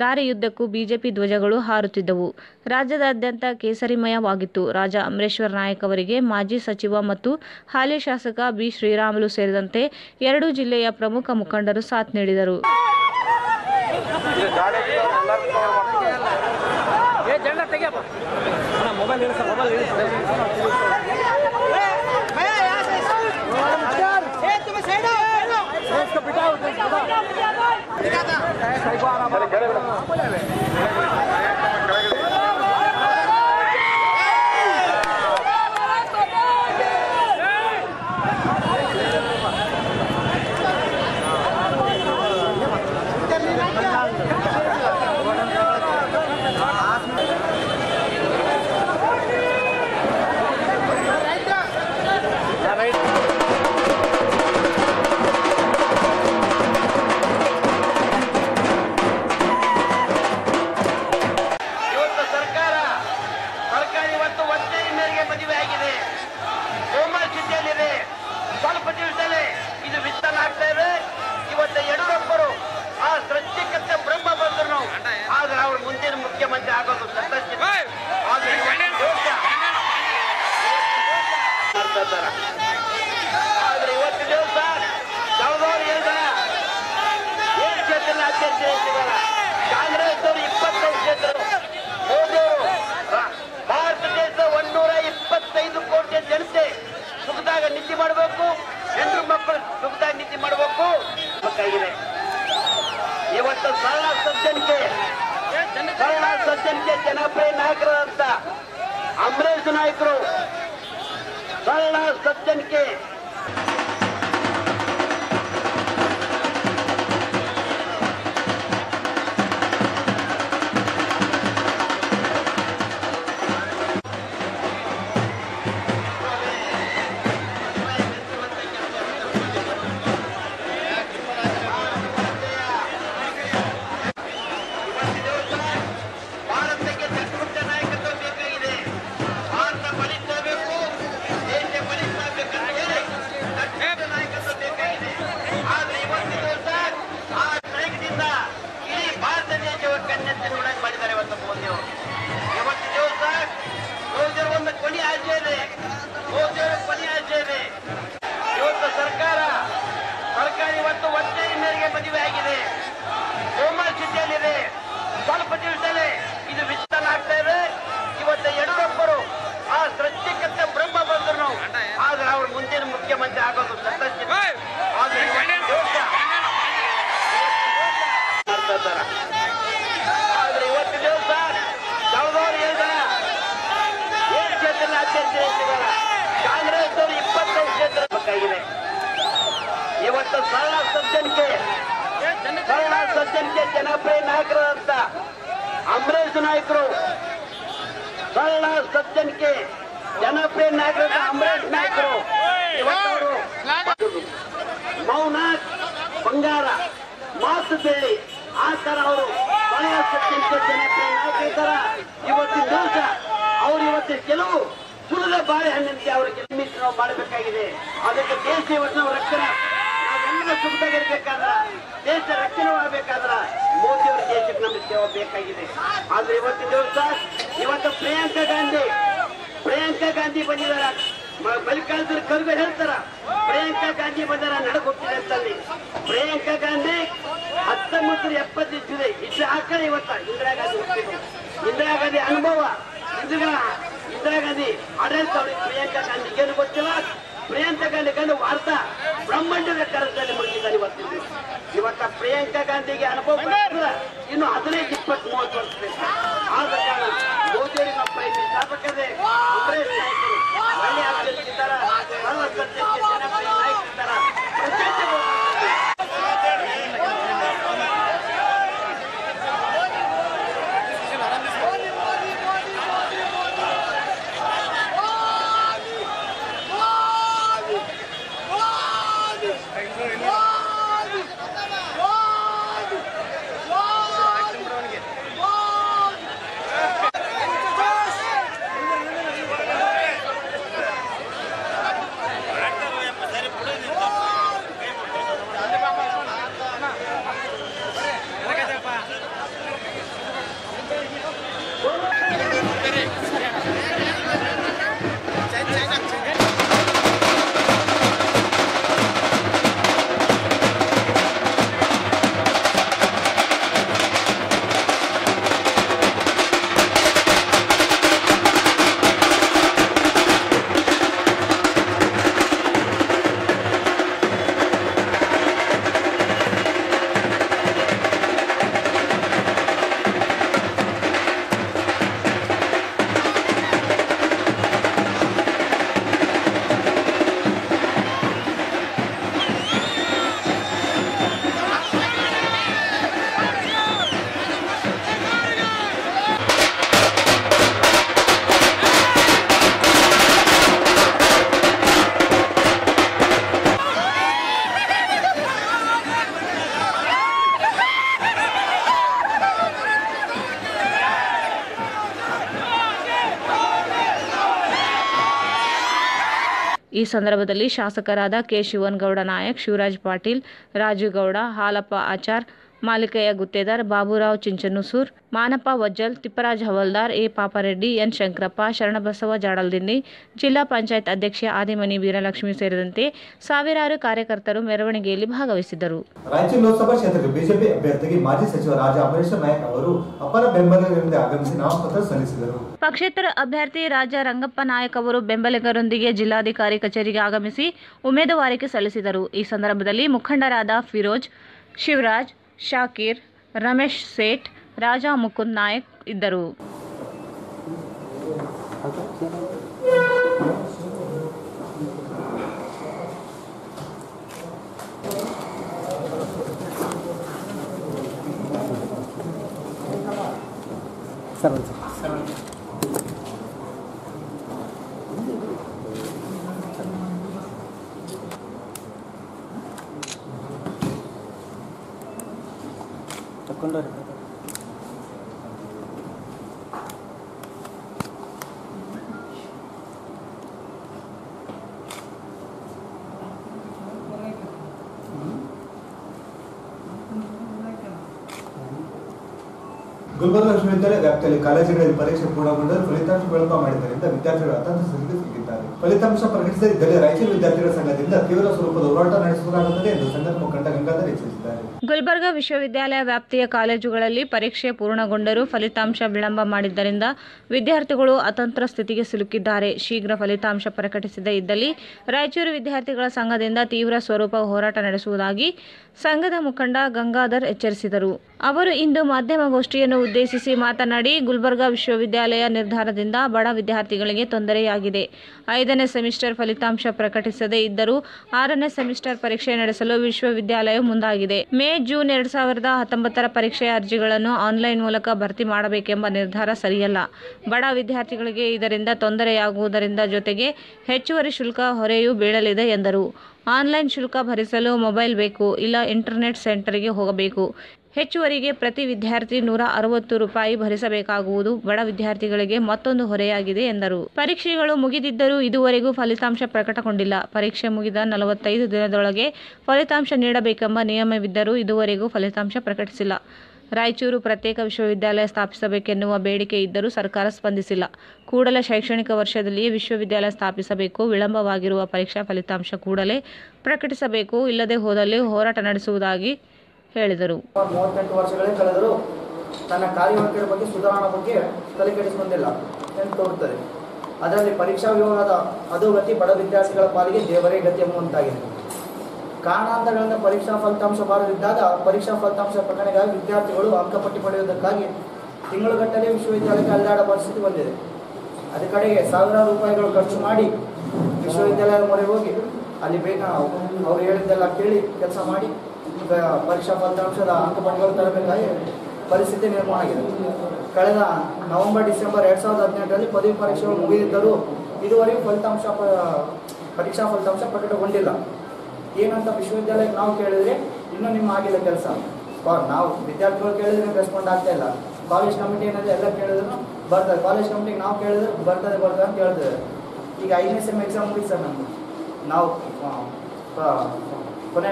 ದಾರಿಯುದ್ದಕ್ಕೂ ಬಿಜೆಪಿ ಧ್ವಜಗಳು ಹಾರುತ್ತಿದ್ದವು. ರಾಜ್ಯದಾದ್ಯಂತ ಕೇಸರಿಮಯವಾಗಿತ್ತು. ರಾಜಾ ಅಂಬರೀಶ್ವರ ನಾಯಕ್ ಅವರಿಗೆ ಮಾಜಿ ಸಚಿವ ಮತ್ತು ಹಾಲಿ ಶಾಸಕ ಬಿ ಶ್ರೀರಾಮುಲು ಸೇರಿದಂತೆ 2 ಜಿಲ್ಲೆಯ ಪ್ರಮುಖ ಮುಖಂಡರು ಸಾಥ್ ನೀಡಿದರು. ಮುಖ್ಯಮಂತ್ರಿ ಆಗೋದು ಸತ್ಯ. ಆದ್ರೆ ಇವತ್ತು ದಿವಸ ಚಳದವ್ರು ಹೇಳಿದಾರ ಏನ್ ಕ್ಷೇತ್ರ ಅಧ್ಯಕ್ಷ ಹೇಳ್ತಿದಾರ. ಕಾಂಗ್ರೆಸ್ ಅವರು 25 ಕ್ಷೇತ್ರ, ಮೋದಿಯವರು ಭಾರತ ದೇಶದ 125 ಕೋಟಿ ಜನತೆ ಸುಖದಾಗ ನಿದ್ದೆ ಮಾಡಬೇಕು, ಹೆಣ್ಣು ಮಕ್ಕಳು ಸುಖದಾಗ ನಿದ್ದೆ ಮಾಡಬೇಕು ಬೇಕಾಗಿದೆ. ಇವತ್ತು ಸರಳ ಸಜ್ಜನಿಕೆ ಜನಪ್ರಿಯ ನಾಯಕರಾದಂತ ಅಂಬರೀಷ್ ನಾಯಕರು ಸರಳ ಸಜ್ಜನಿಕೆ ಇವತ್ತು ಸರ್ಕಾರ ಇವತ್ತು ಒತ್ತಾಯ ಮೇರೆಗೆ ಮದುವೆ ಆಗಿದೆ. ಕೋಮಲ್ ಸ್ಥಿತಿಯಲ್ಲಿದೆ. ಸ್ವಲ್ಪ ದಿವಸದಲ್ಲಿ ಇದು ವಿಸ್ತರಣೆ ಆಗ್ತಾ ಇದೆ. ಇವತ್ತು ಯಡಿಯೂರಪ್ಪರು ಆ ಸೃಷ್ಟಿಕರ್ತ ಬ್ರಹ್ಮ ಬಂದ್ರು, ಆದ್ರೆ ಅವ್ರು ಮುಂದಿನ ಮುಖ್ಯಮಂತ್ರಿ ಆಗೋದು ಸತ್ಯ. ಆದ್ರೆ ಇವತ್ತು ದಿವಸ ಚಳದವ್ರು ಹೇಳಿದಾರ ಏನ್ ಕ್ಷೇತ್ರ ಅಧ್ಯಕ್ಷ ಹೇಳ್ತಿದಾರ. ಕಾಂಗ್ರೆಸ್ ಅವರು 25 ಕ್ಷೇತ್ರ ಬೇಕಾಗಿದೆ. ಇವತ್ತು ಸರಳ ಸಜ್ಜನಿಕೆ ಜನಪ್ರಿಯ ನಾಯಕರಾದಂತ ಅಂಬರೀಷ್ ನಾಯಕರು ಸರಳ ಸಜ್ಜನಿಕೆ ಜನಪ್ರಿಯ ನಾಯಕರಾದ ಅಂಬರೀಷ್ ನಾಯಕರು ಇವತ್ತು ಮೌನ ಬಂಗಾರ ಮಾತು ಬೆಳ್ಳಿ ಆ ತರ ಅವರು ಸರಳ ಸಜ್ಜನಿಕೆ ಜನಪ್ರಿಯ ನಾಯಕರ ಇವತ್ತಿನ ದಿವಸ ಅವರು ಇವತ್ತು ಕೆಲವು ಸುಲಭ ಬಾಳೆಹಣ್ಣಂತೆ ಅವರಿಗೆ ನಾವು ಮಾಡಬೇಕಾಗಿದೆ. ಅದಕ್ಕೆ ದೇಶ ಇವತ್ತು ನಾವು ರಕ್ಷಣೆ ನಾವೆಲ್ಲ ಸುಖದಾಗಿರ್ಬೇಕಾದ್ರ ದೇಶ ರಕ್ಷಣೆ ಮಾಡಬೇಕಾದ್ರ ಮೋದಿಯವರ ದೇಶಕ್ಕೆ ನಮಗೆ ಸೇವೆ ಬೇಕಾಗಿದೆ. ಆದ್ರೆ ಇವತ್ತಿನ ದಿವಸ ಇವತ್ತು ಪ್ರಿಯಾಂಕಾ ಗಾಂಧಿ ಬಂದಿದಾರ. ಮಲ್ಲಿಕಾರ್ಜುನ ಖರ್ಗೆ ಹೇಳ್ತಾರ ಪ್ರಿಯಾಂಕಾ ಗಾಂಧಿ ಬಂದಾರ ನಡಗೊಟ್ಟಿದೆ ಅಂತಲ್ಲಿ. ಪ್ರಿಯಾಂಕಾ ಗಾಂಧಿ 1970 ಇಷ್ಟು ಹಾಕಡೆ ಇವತ್ತ ಇಂದಿರಾ ಗಾಂಧಿ ಅನುಭವ ಇಂದಿರಾ ಗಾಂಧಿ ಆಡಳಿತ ಪ್ರಿಯಾಂಕಾ ಗಾಂಧಿಗೆ ಏನು ಗೊತ್ತಿಲ್ಲ. ಪ್ರಿಯಾಂಕಾ ಗಾಂಧಿ ಗಂಡು ವಾರ್ತಾ ಬ್ರಹ್ಮಾಂಡದ ಕರದಲ್ಲಿ ಮುಳುಗಿದ್ದಾರೆ. ಇವತ್ತ ಪ್ರಿಯಾಂಕಾ ಗಾಂಧಿಗೆ ಅನುಭವ ಇನ್ನು 15-20-30 ವರ್ಷ ಬೇಕು. ಆದ ಕಾರಣ ಮೋದಿಯವರಿಗೆ ನಾವು ಪ್ರಯತ್ನಿಸಬೇಕಾದ್ರೆ ಅಂಬರೀಷ್ ನಾಯಕರು ಒಳ್ಳೆ ಆಡಳಿತದಾರ, ಸರ್ವ ಸತ್ಯಕ್ಕೆ ಜನಪ್ರಿಯ ನಾಯಕರಿದ್ದಾರ. ಈ ಸಂದರ್ಭದಲ್ಲಿ ಶಾಸಕರಾದ ಕೆ ಶಿವನಗೌಡ ನಾಯಕ್, ಶಿವರಾಜ್ ಪಾಟೀಲ್, ರಾಜು ಗೌಡ, ಹಾಲಪ್ಪ ಆಚಾರ್, ಮಾಲಿಕೆಯ ಗುತ್ತೇದಾರ್ ಬಾಬುರಾವ್ ಚಿಂಚನೂಸೂರ್, ಮಾನಪ್ಪ ವಜ್ಜಲ್, ತಿಪ್ಪರಾಜ್ ಹವಲ್ದಾರ್, ಎ ಪಾಪಾರೆಡ್ಡಿ, ಎನ್ ಶಂಕರಪ್ಪ, ಶರಣಬಸವ ಜಾಡಲ್ದಿನ್ನಿ, ಜಿಲ್ಲಾ ಪಂಚಾಯತ್ ಅಧ್ಯಕ್ಷೆ ಆದಿಮನಿ ವೀರಲಕ್ಷ್ಮಿ ಸೇರಿದಂತೆ ಸಾವಿರಾರು ಕಾರ್ಯಕರ್ತರು ಮೆರವಣಿಗೆಯಲ್ಲಿ ಭಾಗವಹಿಸಿದ್ದರು. ರಾಯಚೂರು ಲೋಕಸಭಾ ಕ್ಷೇತ್ರಕ್ಕೆ ಬಿಜೆಪಿ ಅಭ್ಯರ್ಥಿಗೆ ಮಾಜಿ ಸಚಿವ ರಾಜಾ ಅಂಬರೀಶ್ವರ್ ನಾಯಕ್ ಅವರು ಅಪಾರ ಬೆಂಬಲಿಗರೊಂದಿಗೆ ಆಗಮಿಸಿ ನಾಮಪತ್ರ ಸಲ್ಲಿಸಿದರು. ಪಕ್ಷೇತರ ಅಭ್ಯರ್ಥಿ ರಾಜಾ ರಂಗಪ್ಪ ನಾಯಕ್ ಅವರು ಬೆಂಬಲಿಗರೊಂದಿಗೆ ಜಿಲ್ಲಾಧಿಕಾರಿ ಕಚೇರಿಗೆ ಆಗಮಿಸಿ ಉಮೇದುವಾರಿಕೆ ಸಲ್ಲಿಸಿದರು. ಈ ಸಂದರ್ಭದಲ್ಲಿ ಮುಖಂಡರಾದ ಫಿರೋಜ್, ಶಿವರಾಜ್, ಶಾಕೀರ್, ರಮೇಶ್ ಸೇಠ್, ರಾಜಾ ಮುಕುಂದ್ ನಾಯಕ್ ಇದ್ದರು. ಗುಲ್ಬರ್ಗ ವಿಶ್ವವಿದ್ಯಾಲಯ ವ್ಯಾಪ್ತಿಯಲ್ಲಿ ಕಾಲೇಜುಗಳಲ್ಲಿ ಪರೀಕ್ಷೆ ಪೂರ್ಣಗೊಂಡರೂ ಫಲಿತಾಂಶ ವಿಳಂಬ ಮಾಡಿದ್ದರಿಂದ ವಿದ್ಯಾರ್ಥಿಗಳು ಅತಂತ್ರಸ್ಥಿತಿಗೆ ಸಿಕ್ಕಿದ್ದಾರೆ. ಫಲಿತಾಂಶ ಪ್ರಕಟಿಸದಿದ್ದಲ್ಲಿ ರಾಯಚೂರು ವಿದ್ಯಾರ್ಥಿಗಳ ಸಂಘದಿಂದ ತೀವ್ರ ಸ್ವರೂಪದ ಹೋರಾಟ ನಡೆಸಲಾಗುತ್ತದೆ ಎಂದು ಸಂಘದ ಮುಖಂಡ ಗಂಗಾಧರ್ ಎಚ್ಚರಿಸಿದ್ದಾರೆ. ಗುಲ್ಬರ್ಗ ವಿಶ್ವವಿದ್ಯಾಲಯ ವ್ಯಾಪ್ತಿಯ ಕಾಲೇಜುಗಳಲ್ಲಿ ಪರೀಕ್ಷೆ ಪೂರ್ಣಗೊಂಡರೂ ಫಲಿತಾಂಶ ವಿಳಂಬ ಮಾಡಿದ್ದರಿಂದ ವಿದ್ಯಾರ್ಥಿಗಳು ಅತಂತ್ರ ಸ್ಥಿತಿಗೆ ಸಿಲುಕಿದ್ದಾರೆ. ಶೀಘ್ರ ಫಲಿತಾಂಶ ಪ್ರಕಟಿಸದೇ ಇದ್ದಲ್ಲಿ ರಾಯಚೂರು ವಿದ್ಯಾರ್ಥಿಗಳ ಸಂಘದಿಂದ ತೀವ್ರ ಸ್ವರೂಪ ಹೋರಾಟ ನಡೆಸುವುದಾಗಿ ಸಂಘದ ಮುಖಂಡ ಗಂಗಾಧರ್ ಎಚ್ಚರಿಸಿದರು. ಅವರು ಇಂದು ಮಾಧ್ಯಮಗೋಷ್ಠಿಯನ್ನು ಉದ್ದೇಶಿಸಿ ಮಾತನಾಡಿ, ಗುಲ್ಬರ್ಗ ವಿಶ್ವವಿದ್ಯಾಲಯ ನಿರ್ಧಾರದಿಂದ ಬಡ ವಿದ್ಯಾರ್ಥಿಗಳಿಗೆ ತೊಂದರೆಯಾಗಿದೆ. 5ನೇ ಸೆಮಿಸ್ಟರ್ ಫಲಿತಾಂಶ ಪ್ರಕಟಿಸದೇ ಇದ್ದರೂ 6ನೇ ಸೆಮಿಸ್ಟರ್ ಪರೀಕ್ಷೆ ನಡೆಸಲು ವಿಶ್ವವಿದ್ಯಾಲಯ ಮುಂದಾಗಿದೆ. ಮೇ, ಜೂನ್ 2019 ಪರೀಕ್ಷೆಯ ಅರ್ಜಿಗಳನ್ನು ಆನ್ಲೈನ್ ಮೂಲಕ ಭರ್ತಿ ಮಾಡಬೇಕೆಂಬ ನಿರ್ಧಾರ ಸರಿಯಲ್ಲ. ಬಡ ವಿದ್ಯಾರ್ಥಿಗಳಿಗೆ ಇದರಿಂದ ತೊಂದರೆಯಾಗುವುದರಿಂದ ಜೊತೆಗೆ ಹೆಚ್ಚುವರಿ ಶುಲ್ಕ ಹೊರೆಯೂ ಬೀಳಲಿದೆ ಎಂದರು. ಆನ್ಲೈನ್ ಶುಲ್ಕ ಭರಿಸಲು ಮೊಬೈಲ್ ಬೇಕು, ಇಲ್ಲ ಇಂಟರ್ನೆಟ್ ಸೆಂಟರ್ಗೆ ಹೋಗಬೇಕು. ಹೆಚ್ಚುವರಿಗೆ ಪ್ರತಿ ವಿದ್ಯಾರ್ಥಿ 160 ರೂಪಾಯಿ ಭರಿಸಬೇಕಾಗುವುದು ಬಡ ವಿದ್ಯಾರ್ಥಿಗಳಿಗೆ ಮತ್ತೊಂದು ಹೊರೆಯಾಗಿದೆ ಎಂದರು. ಪರೀಕ್ಷೆಗಳು ಮುಗಿದಿದ್ದರೂ ಇದುವರೆಗೂ ಫಲಿತಾಂಶ ಪ್ರಕಟಗೊಂಡಿಲ್ಲ. ಪರೀಕ್ಷೆ ಮುಗಿದ 45 ದಿನದೊಳಗೆ ಫಲಿತಾಂಶ ನೀಡಬೇಕೆಂಬ ನಿಯಮವಿದ್ದರೂ ಇದುವರೆಗೂ ಫಲಿತಾಂಶ ಪ್ರಕಟಿಸಿಲ್ಲ. ರಾಯಚೂರು ಪ್ರತ್ಯೇಕ ವಿಶ್ವವಿದ್ಯಾಲಯ ಸ್ಥಾಪಿಸಬೇಕೆನ್ನುವ ಬೇಡಿಕೆ ಇದ್ದರೂ ಸರ್ಕಾರ ಸ್ಪಂದಿಸಿಲ್ಲ. ಕೂಡಲೇ ಶೈಕ್ಷಣಿಕ ವರ್ಷದಲ್ಲಿಯೇ ವಿಶ್ವವಿದ್ಯಾಲಯ ಸ್ಥಾಪಿಸಬೇಕು. ವಿಳಂಬವಾಗಿರುವ ಪರೀಕ್ಷಾ ಫಲಿತಾಂಶ ಕೂಡಲೇ ಪ್ರಕಟಿಸಬೇಕು. ಇಲ್ಲದೆ ಹೋದಲ್ಲಿ ಹೋರಾಟ ನಡೆಸುವುದಾಗಿ ಹೇಳಿದರು. 38 ವರ್ಷಗಳೇ ಕಳೆದರೂ ತನ್ನ ಕಾರ್ಯವೈಖರಿ ಬಗ್ಗೆ ಸುಧಾರಣಾ ಬಗ್ಗೆ ತಲೆ ಕೆಡಿಸಿಕೊಂಡಿಲ್ಲ ಎಂದು ತೋರುತ್ತದೆ. ಅದರಲ್ಲಿ ಪರೀಕ್ಷಾ ವಿಭಾಗದ ಅಧೋಗತಿ ಬಡ ವಿದ್ಯಾರ್ಥಿಗಳ ಪಾಲಿಗೆ ದೇವರೇ ಗತಿ ಎಂಬುವಂತಾಗಿದೆ. ಕಾರಣಾಂತರಗಳಿಂದ ಪರೀಕ್ಷಾ ಫಲಿತಾಂಶ ಬಾರದಿದ್ದಾಗ ಪರೀಕ್ಷಾ ಫಲಿತಾಂಶ ಪ್ರಕಟಣೆಗಾಗಿ ವಿದ್ಯಾರ್ಥಿಗಳು ಅಂಕಪಟ್ಟಿ ಪಡೆಯುವುದಕ್ಕಾಗಿ ತಿಂಗಳುಗಟ್ಟಲೆ ವಿಶ್ವವಿದ್ಯಾಲಯಕ್ಕೆ ಅಲ್ಲಾಡ ಪರಿಸ್ಥಿತಿ ಬಂದಿದೆ. ಅದೇ ಕಡೆಗೆ ಸಾವಿರಾರು ರೂಪಾಯಿಗಳು ಖರ್ಚು ಮಾಡಿ ವಿಶ್ವವಿದ್ಯಾಲಯದ ಮೊರೆ ಹೋಗಿ ಅಲ್ಲಿ ಅವ್ರು ಹೇಳಿದ್ದೆಲ್ಲ ಕೇಳಿ ಕೆಲಸ ಮಾಡಿ ಪರೀಕ್ಷಾ ಫಲಿತಾಂಶದ ಅಂಕಪಟ್ಟಿಗಳು ತರಬೇಕಾಗಿ ಪರಿಸ್ಥಿತಿ ನಿರ್ಮಾಣ ಆಗಿದೆ. ಕಳೆದ ನವೆಂಬರ್, ಡಿಸೆಂಬರ್ 2018ರಲ್ಲಿ ಪದವಿ ಪರೀಕ್ಷೆಗಳು ಮುಗಿದಿದ್ದರೂ ಇದುವರೆಗೂ ಪರೀಕ್ಷಾ ಫಲಿತಾಂಶ ಪ್ರಕಟಗೊಂಡಿಲ್ಲ. ಏನಂತ ವಿಶ್ವವಿದ್ಯಾಲಯಕ್ಕೆ ನಾವು ಕೇಳಿದರೆ ಇನ್ನೂ ನಿಮ್ಮ ಆಗಿಲ್ಲ ಕೆಲಸ. ನಾವು ವಿದ್ಯಾರ್ಥಿಗಳು ಕೇಳಿದ್ರೆ ರೆಸ್ಪಾಂಡ್ ಆಗ್ತಾ ಇಲ್ಲ. ಕಾಲೇಜ್ ಕಮಿಟಿ ಏನಾದರೂ ಎಲ್ಲ ಕೇಳಿದ್ರು ಬರ್ತದೆ, ಕಾಲೇಜ್ ಕಮಿಟಿಗೆ ನಾವು ಕೇಳಿದ್ರೆ ಬರ್ತದೆ ಅಂತ ಹೇಳ್ತಿದ್ದಾರೆ. ಈಗ 5ನೇ ಸೆಮ್ ಎಕ್ಸಾಮ್ ಮುಗಿತು ಸರ್. ನಾವು ಕೊನೆ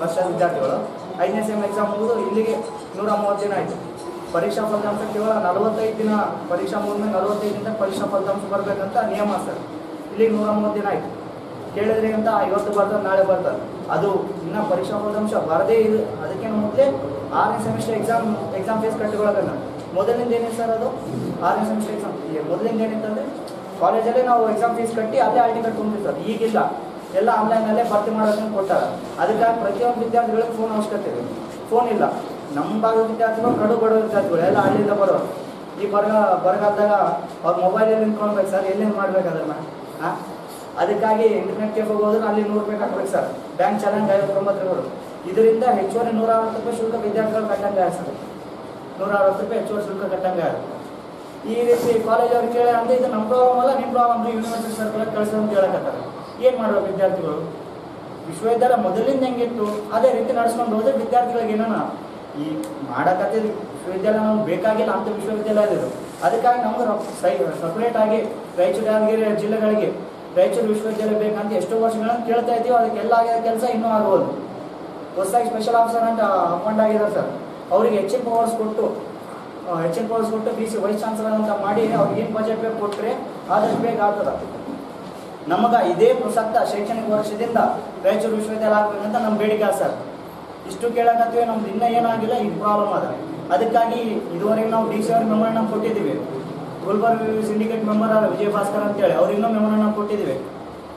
ವರ್ಷದ ವಿದ್ಯಾರ್ಥಿಗಳು 5ನೇ ಸೆಮ್ ಎಕ್ಸಾಮ್ ಮುಗಿದು ಇಲ್ಲಿಗೆ 130 ದಿನ ಆಯಿತು. ಪರೀಕ್ಷಾ ಫಲಿತಾಂಶ ಕೇವಲ 45 ದಿನ, ಪರೀಕ್ಷಾ ಮುಗಿದ್ಮೇಲೆ 45 ದಿನ ಪರೀಕ್ಷಾ ಫಲಿತಾಂಶ ಬರಬೇಕಂತ ನಿಯಮ ಸರ್. ಇಲ್ಲಿಗೆ 130 ದಿನ ಆಯಿತು. ಕೇಳಿದ್ರೆ ಅಂತ ಇವತ್ತು ಬರ್ತದೆ, ನಾಳೆ ಬರ್ತದೆ. ಅದು ಇನ್ನು ಪರೀಕ್ಷಾ ಫಲಿತಾಂಶ ಬರದೇ ಇದೆ. ಅದಕ್ಕೇನು ಮೊದಲೇ 6ನೇ ಸೆಮಿಸ್ಟರ್ ಎಕ್ಸಾಮ್ ಫೀಸ್ ಕಟ್ಟಿಕೊಳ್ಳೋದನ್ನ ಮೊದಲಿಂದ ಏನಿದೆ ಸರ್, ಅದು 6ನೇ ಸೆಮಿಸ್ಟರ್ ಎಕ್ಸಾಮ್ ಮೊದಲಿಂದ ಏನಿತ್ತಂದರೆ ಕಾಲೇಜಲ್ಲೇ ನಾವು ಎಕ್ಸಾಮ್ ಫೀಸ್ ಕಟ್ಟಿ ಅಲ್ಲೇ ಆಲ್ ಟಿಕೆಟ್ ತುಂಬಿದ್ವಿ ಸರ್. ಈಗಿಲ್ಲ, ಎಲ್ಲ ಆನ್ಲೈನಲ್ಲೇ ಭರ್ತಿ ಮಾಡೋದನ್ನು ಕೊಟ್ಟಾರೆ. ಅದಕ್ಕಾಗಿ ಪ್ರತಿಯೊಂದು ವಿದ್ಯಾರ್ಥಿಗಳಿಗೆ ಫೋನ್ ಅವಶ್ಯಕತೆ ಇದೆ. ಫೋನ್ ಇಲ್ಲ. ನಮ್ಮ ಭಾಗದ ವಿದ್ಯಾರ್ಥಿಗಳು, ಕಡು ಬಡ ವಿದ್ಯಾರ್ಥಿಗಳು ಎಲ್ಲ ಹಳ್ಳಿಯಿಂದ ಬರೋರು. ಈ ಬರಗಾಲದಾಗ ಅವ್ರು ಮೊಬೈಲಲ್ಲಿ ನಿಂತ್ಕೊಳ್ಬೇಕು ಸರ್. ಎಲ್ಲಿಂದ ಮಾಡ್ಬೇಕು ಅದನ್ನು? ಅದಕ್ಕಾಗಿ ಇಂಟರ್ನೆಟ್ ಕೆಫೆ ಹೋಗೋದ್ರೆ ಅಲ್ಲಿ 100 ರೂಪಾಯಿ ಕಟ್ಟಬೇಕು ಸರ್. ಬ್ಯಾಂಕ್ ಚಾಲೆಂಜ್ 59 ರೂಪಾಯಿ. ಇದರಿಂದ ಹೆಚ್ಚುವರಿ 160 ರೂಪಾಯಿ ಶುಲ್ಕ ವಿದ್ಯಾರ್ಥಿಗಳು ಕಟ್ಟಂಗೆ ಸರ್. 160 ರೂಪಾಯಿ ಹೆಚ್ಚುವರಿ ಶುಲ್ಕ ಕಟ್ಟಂಗೆ. ಈ ರೀತಿ ಕಾಲೇಜ್ ಅವ್ರು ಕೇಳಿ ಅಂದರೆ ಇದು ನಮ್ಮ ಪ್ರಾಬ್ಲಮ್ ಅಲ್ಲ, ನಿಮ್ಮ ಪ್ರಾಬ್ಲಮ್, ಯೂನಿವರ್ಸಿಟಿ ಸರ್ಕಾರ ಕಳಿಸೋ ಅಂತ ಹೇಳಕತ್ತಾರೆ. ಏನು ಮಾಡಬೇಕು ವಿದ್ಯಾರ್ಥಿಗಳು? ವಿಶ್ವವಿದ್ಯಾಲಯ ಮೊದಲಿಂದ ಹೆಂಗಿತ್ತು ಅದೇ ರೀತಿ ನಡೆಸ್ಕೊಂಡು ಹೋದ್ರೆ ವಿದ್ಯಾರ್ಥಿಗಳಿಗೆ ಏನೋ ಈ ಮಾಡಕತ್ತೆ ವಿಶ್ವವಿದ್ಯಾಲಯ ನಮ್ಗೆ ಬೇಕಾಗಿಲ್ಲ ಅಂತ ವಿಶ್ವವಿದ್ಯಾಲಯ ಇದು. ಅದಕ್ಕಾಗಿ ನಮ್ಗೆ ಸಪ್ರೇಟಾಗಿ ರಾಯಚೂರು ಯಾದಗಿರಿ ಜಿಲ್ಲೆಗಳಿಗೆ ರಾಯಚೂರು ವಿಶ್ವವಿದ್ಯಾಲಯ ಬೇಕಂತ ಎಷ್ಟೋ ವರ್ಷಗಳನ್ನು ಕೇಳ್ತಾ ಇದ್ದೀವಿ. ಅದಕ್ಕೆಲ್ಲ ಆಗಿರೋ ಕೆಲಸ ಇನ್ನೂ ಆಗೋದು. ಹೊಸದಾಗಿ ಸ್ಪೆಷಲ್ ಆಫೀಸರ್ ಅಂತ ಅಪಾಯಿಂಟ್ ಆಗಿದ್ದಾರೆ ಸರ್. ಅವರಿಗೆ ಹೆಚ್ಚಿನ ಪವರ್ಸ್ ಕೊಟ್ಟು BC ವೈಸ್ ಚಾನ್ಸಲರ್ ಅಂತ ಮಾಡಿ ಅವ್ರಿಗೆ ಏನು ಬಜೆಟ್ ಬೇಕು ಕೊಟ್ಟರೆ ಆದಷ್ಟು ಬೇಗ ಆಗ್ತದೆ. ನಮಗೆ ಇದೇ ಪ್ರಸಕ್ತ ಶೈಕ್ಷಣಿಕ ವರ್ಷದಿಂದ ರಾಯಚೂರು ವಿಶ್ವವಿದ್ಯಾಲಯ ಆಗಬೇಕಂತ ನಮ್ಮ ಬೇಡಿಕೆ ಸರ್. ಇಷ್ಟು ಕೇಳಕತ್ತೀವಿ, ನಮ್ದು ಇನ್ನೂ ಏನಾಗಿಲ್ಲ, ಇದು ಪ್ರಾಬ್ಲಮ್ ಅದ. ಅದಕ್ಕಾಗಿ ಇದುವರೆಗೆ ನಾವು DC ಅವ್ರಿಗೆ ಮೆಮೊರಾಂಡಮ್ ಕೊಟ್ಟಿದ್ದೀವಿ. ಗುಲ್ಬರ್ಗ ಸಿಂಡಿಕೇಟ್ ಮೆಂಬರ್ ವಿಜಯ ಭಾಸ್ಕರ್ ಅಂತೇಳಿ ಅವ್ರಿಗೆ ಇನ್ನೂ ಮೆಮೊರಾಂಡಮ್ ಕೊಟ್ಟಿದ್ದೀವಿ.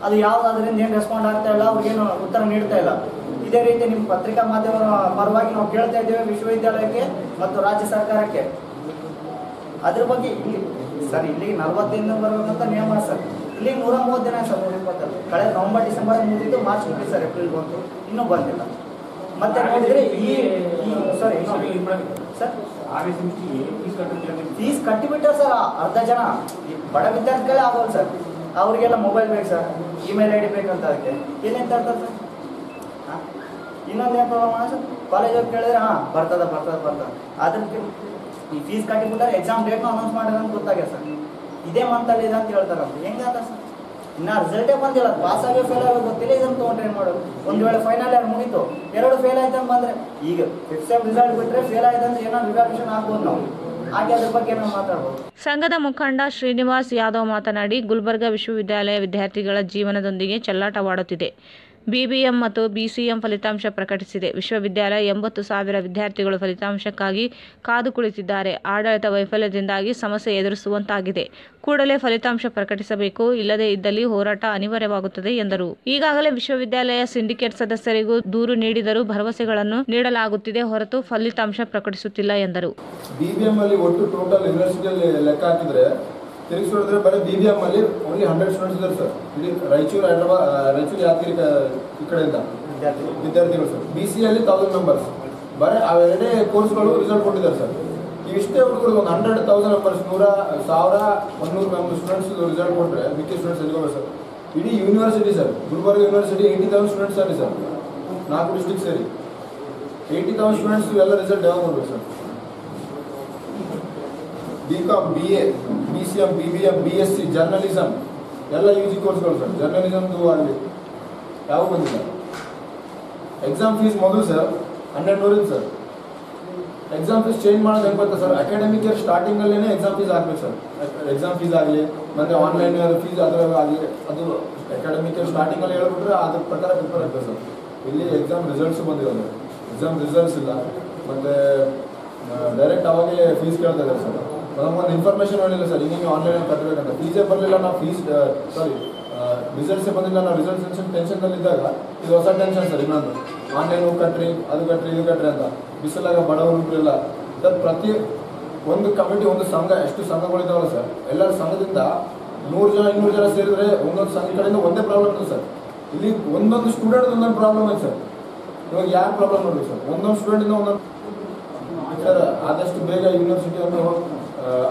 ಅದು ಯಾವುದಾದ್ರಿಂದ ಏನು ರೆಸ್ಪಾಂಡ್ ಆಗ್ತಾ ಇಲ್ಲ, ಅವ್ರಿಗೇನು ಉತ್ತರ ನೀಡ್ತಾ ಇಲ್ಲ. ಇದೇ ರೀತಿ ನಿಮ್ಮ ಪತ್ರಿಕಾ ಮಾಧ್ಯಮದ ಪರವಾಗಿ ನಾವು ಕೇಳ್ತಾ ಇದ್ದೇವೆ ವಿಶ್ವವಿದ್ಯಾಲಯಕ್ಕೆ ಮತ್ತು ರಾಜ್ಯ ಸರ್ಕಾರಕ್ಕೆ. ಅದ್ರ ಬಗ್ಗೆ ಇಲ್ಲಿ ಸರ್ ಇಲ್ಲಿಗೆ 40 ದಿನ ಬರಬೇಕಂತ ನಿಯಮ ಸರ್. ಇಲ್ಲಿಗೆ 130 ದಿನ ಸರ್, 120 ಕಳೆದ ನವೆಂಬರ್ ಡಿಸೆಂಬರ್ ಮುಗಿದಿದ್ದು, ಮಾರ್ಚ್ ಮುಗಿದು ಸರ್, ಏಪ್ರಿಲ್ ಬಂತು, ಇನ್ನೂ ಬಂದಿಲ್ಲ. ಮತ್ತೆ ನೋಡಿದ್ರೆ ಸರ್ ಫೀಸ್ ಕಟ್ಟಿಬಿಟ್ರೆ ಸರ್ ಅರ್ಧ ಜನ ಬಡ ವಿದ್ಯಾರ್ಥಿಗಳೇ ಆಗೋಲ್ಲ ಸರ್. ಅವ್ರಿಗೆಲ್ಲ ಮೊಬೈಲ್ ಬೇಕು ಸರ್, ಇಮೇಲ್ ID ಬೇಕಂತ. ಅದಕ್ಕೆ ಏನೇನು ತರ್ತಾರೆ ಸರ್? ಇನ್ನೊಂದು ಏನು ಪ್ರಾಬ್ಲಮ್ ಸರ್, ಕಾಲೇಜಲ್ಲಿ ಕೇಳಿದ್ರೆ ಬರ್ತದ. ಅದಕ್ಕೆ ಈ ಫೀಸ್ ಕಟ್ಟಿಬಿಟ್ಟಾರೆ, ಎಕ್ಸಾಮ್ ಡೇಟ್ನ ಅನೌನ್ಸ್ ಮಾಡಿದ್ರೆ ಅಂತ ಗೊತ್ತಾಗ್ಯ ಸರ್. ಇದೇ ಮಂತಲ್ಲಿ ಇದೆ ಅಂತ ಹೇಳ್ತಾರೆ. ಹೆಂಗಾದ ಸರ್? ಇನ್ನು ರಿಸಲ್ಟೇ ಬಂದಿಲ್ಲ, ಪಾಸ್ ಆಗೋ ಫೇಲ್ ಆಗೋ ಗೊತ್ತಿಲ್ಲ, ಇದನ್ನು ತೊಗೊಂಡ್ರೆ ಏನು ಮಾಡೋದು? ಒಂದು ವೇಳೆ ಫೈನಲ್ ಇಯರ್ ಮುಗಿತು, 2 ಫೇಲ್ ಆಯ್ತು ಅಂತ ಬಂದರೆ, ಈಗ 5th ಸೆಮ್ ರಿಸಲ್ಟ್ ಬಿಟ್ಟರೆ ಫೇಲ್ ಆಯ್ತು ಅಂದ್ರೆ ಏನೋ ರಿವ್ಯಾಲ್ಯೂಷನ್ ಆಗ್ಬೋದು ನಾವು. ಹಾಗೆ ಅದ್ರ ಬಗ್ಗೆ ನಾವು ಮಾತಾಡ್ಬೋದು. ಸಂಘದ ಮುಖಂಡ ಶ್ರೀನಿವಾಸ್ ಯಾದವ್ ಮಾತನಾಡಿ, ಗುಲ್ಬರ್ಗಾ ವಿಶ್ವವಿದ್ಯಾಲಯ ವಿದ್ಯಾರ್ಥಿಗಳ ಜೀವನದೊಂದಿಗೆ ಚೆಲ್ಲಾಟವಾಡುತ್ತಿದೆ. BBM ಮತ್ತು BCM ಫಲಿತಾಂಶ ಪ್ರಕಟಿಸಿದೆ. ವಿಶ್ವವಿದ್ಯಾಲಯ 80,000 ವಿದ್ಯಾರ್ಥಿಗಳು ಫಲಿತಾಂಶಕ್ಕಾಗಿ ಕಾದು ಕುಳಿತಿದ್ದಾರೆ. ಆಡಳಿತ ವೈಫಲ್ಯದಿಂದಾಗಿ ಸಮಸ್ಯೆ ಎದುರಿಸುವಂತಾಗಿದೆ. ಕೂಡಲೇ ಫಲಿತಾಂಶ ಪ್ರಕಟಿಸಬೇಕು, ಇಲ್ಲದೇ ಇದ್ದಲ್ಲಿ ಹೋರಾಟ ಅನಿವಾರ್ಯವಾಗುತ್ತದೆ ಎಂದರು. ಈಗಾಗಲೇ ವಿಶ್ವವಿದ್ಯಾಲಯ ಸಿಂಡಿಕೇಟ್ ಸದಸ್ಯರಿಗೂ ದೂರು ನೀಡಿದರೂ ಭರವಸೆಗಳನ್ನು ನೀಡಲಾಗುತ್ತಿದೆ ಹೊರತು ಫಲಿತಾಂಶ ಪ್ರಕಟಿಸುತ್ತಿಲ್ಲ ಎಂದರು. BBM ಅಲ್ಲಿ ಒಟ್ಟು ಟೋಟಲ್ ಯೂನಿವರ್ಸಿಟಿಯಲ್ಲಿ ಲೆಕ್ಕ ಹಾಕಿದ್ರೆ ತಿರುಗಿಸಿ ನೋಡಿದ್ರೆ ಬರೀ BBM ಅಲ್ಲಿ ಓನ್ಲಿ 100 ಸ್ಟೂಡೆಂಟ್ಸ್ ಇದ್ದಾರೆ ಸರ್. ಇಡೀ ರಾಯಚೂರು ಯಾದಗಿರಿ ಈ ಕಡೆಯಿಂದ ವಿದ್ಯಾರ್ಥಿಗಳು ಸರ್. BC ಅಲ್ಲಿ 1000 ಮೆಂಬರ್ಸ್, ಬರೀ ಅವೆರಡೇ ಕೋರ್ಸ್ಗಳು ರಿಸಲ್ಟ್ ಕೊಟ್ಟಿದ್ದಾರೆ ಸರ್. ಇಷ್ಟೇ ಹುಡುಗರು ಒಂದು 100,000 ಮೆಂಬರ್ಸ್ 100,100 ಸ್ಟೂಡೆಂಟ್ಸ್ ರಿಸಲ್ಟ್ ಕೊಟ್ಟರೆ ಮಿಕ್ಕಿ ಸ್ಟೂಡೆಂಟ್ಸ್ ಎಲ್ಲಿಗೋರು ಸರ್? ಇಡೀ university sir, Gulbarga university 80,000 students ಅಲ್ಲಿ ಸರ್, 4 ಡಿಸ್ಟ್ರಿಕ್ಟ್ ಸೇರಿ 80,000 ಸ್ಟೂಡೆಂಟ್ಸ್ ಎಲ್ಲ ರಿಸಲ್ಟ್ ಯಾವಾಗ ಕೊಡ್ಬೇಕು sir? BCom, BA, BCM, BBM, BSc, journalism ಎಲ್ಲ UG ಕೋರ್ಸ್ಗಳು ಸರ್. ಜರ್ನಲಿಸಮ್ದು ಆಗಲಿ ಯಾವ ಬಂದಿಲ್ಲ. ಎಕ್ಸಾಮ್ ಫೀಸ್ ಮೊದಲು ಸರ್ 1200 ಇತ್ತು ಸರ್. ಎಕ್ಸಾಮ್ ಫೀಸ್ ಚೇಂಜ್ ಮಾಡೋದು ಹೆಂಗೆ ಗೊತ್ತಾ ಸರ್? ಅಕಾಡೆಮಿಕ್ ಇಯರ್ ಸ್ಟಾರ್ಟಿಂಗಲ್ಲೇ ಎಕ್ಸಾಮ್ ಫೀಸ್ ಆಗಬೇಕು ಸರ್. ಎಕ್ಸಾಮ್ ಫೀಸ್ ಆಗಲಿ ಮತ್ತು ಆನ್ಲೈನ್ ಫೀಸ್ ಅದರಲ್ಲಿ ಆಗಲಿ, ಅದು ಅಕಾಡೆಮಿಕ್ ಇಯರ್ ಸ್ಟಾರ್ಟಿಂಗಲ್ಲಿ ಹೇಳ್ಬಿಟ್ರೆ ಅದ್ರ ಪ್ರಕಾರ ಪೇಪರ್ ಆಗ್ತದೆ ಸರ್. ಇಲ್ಲಿ ಎಕ್ಸಾಮ್ ರಿಸಲ್ಟ್ಸು ಬಂದಿರೋದು, ಎಕ್ಸಾಮ್ ರಿಸಲ್ಟ್ಸ್ ಇಲ್ಲ, ಮತ್ತು ಡೈರೆಕ್ಟ್ ಅವಾಗೇ ಫೀಸ್ ಕೇಳ್ತಾ ಇದ್ದಾರೆ ಸರ್. ನಮಗೊಂದು ಇನ್ಫಾರ್ಮೇಷನ್ ಹೇಳಿಲ್ಲ ಸರ್, ಹಿಂಗೆ ಆನ್ಲೈನಲ್ಲಿ ಕಟ್ಟಬೇಕಂತ. ಫೀಸೇ ಬರಲಿಲ್ಲ, ನಾವು ರಿಸಲ್ಟ್ಸೇ ಬಂದಿಲ್ಲ, ನಾವು ರಿಸಲ್ಟ್ ಟೆನ್ಷನ್ದಲ್ಲಿದ್ದಾಗ ಇದು ಹೊಸ ಟೆನ್ಷನ್ ಸರ್. ಇನ್ನೊಂದು ಆನ್ಲೈನು ಕಟ್ಟ್ರಿ, ಅದು ಕಟ್ಟ್ರಿ, ಇದು ಕಟ್ಟ್ರಿ ಅಂತ ಬಿಸಿಲಾಗ ಬಡವರು ಇಲ್ಲ ಸರ್. ಪ್ರತಿ ಒಂದು ಕಮಿಟಿ, ಒಂದು ಸಂಘ, ಎಷ್ಟು ಸಂಘಗಳಿದ್ದಾವಲ್ಲ ಸರ್, ಎಲ್ಲರ ಸಂಘದಿಂದ 100 ಜನ 200 ಜನ ಸೇರಿದ್ರೆ ಒಂದೊಂದು ಸಂಘ ಕಡೆಯಿಂದ ಒಂದೇ ಪ್ರಾಬ್ಲಮ್ ಇದೆ ಸರ್. ಇಲ್ಲಿ ಒಂದೊಂದು ಸ್ಟೂಡೆಂಟ್ ಒಂದೊಂದು ಪ್ರಾಬ್ಲಮ್ ಐತೆ ಸರ್. ಇವಾಗ ಯಾರು ಪ್ರಾಬ್ಲಮ್ ನೋಡ್ಬೇಕು ಸರ್? ಒಂದೊಂದು ಸ್ಟೂಡೆಂಟಿಂದ ಒಂದೊಂದು. ಸರ್ ಆದಷ್ಟು ಬೇಗ ಯೂನಿವರ್ಸಿಟಿಯನ್ನು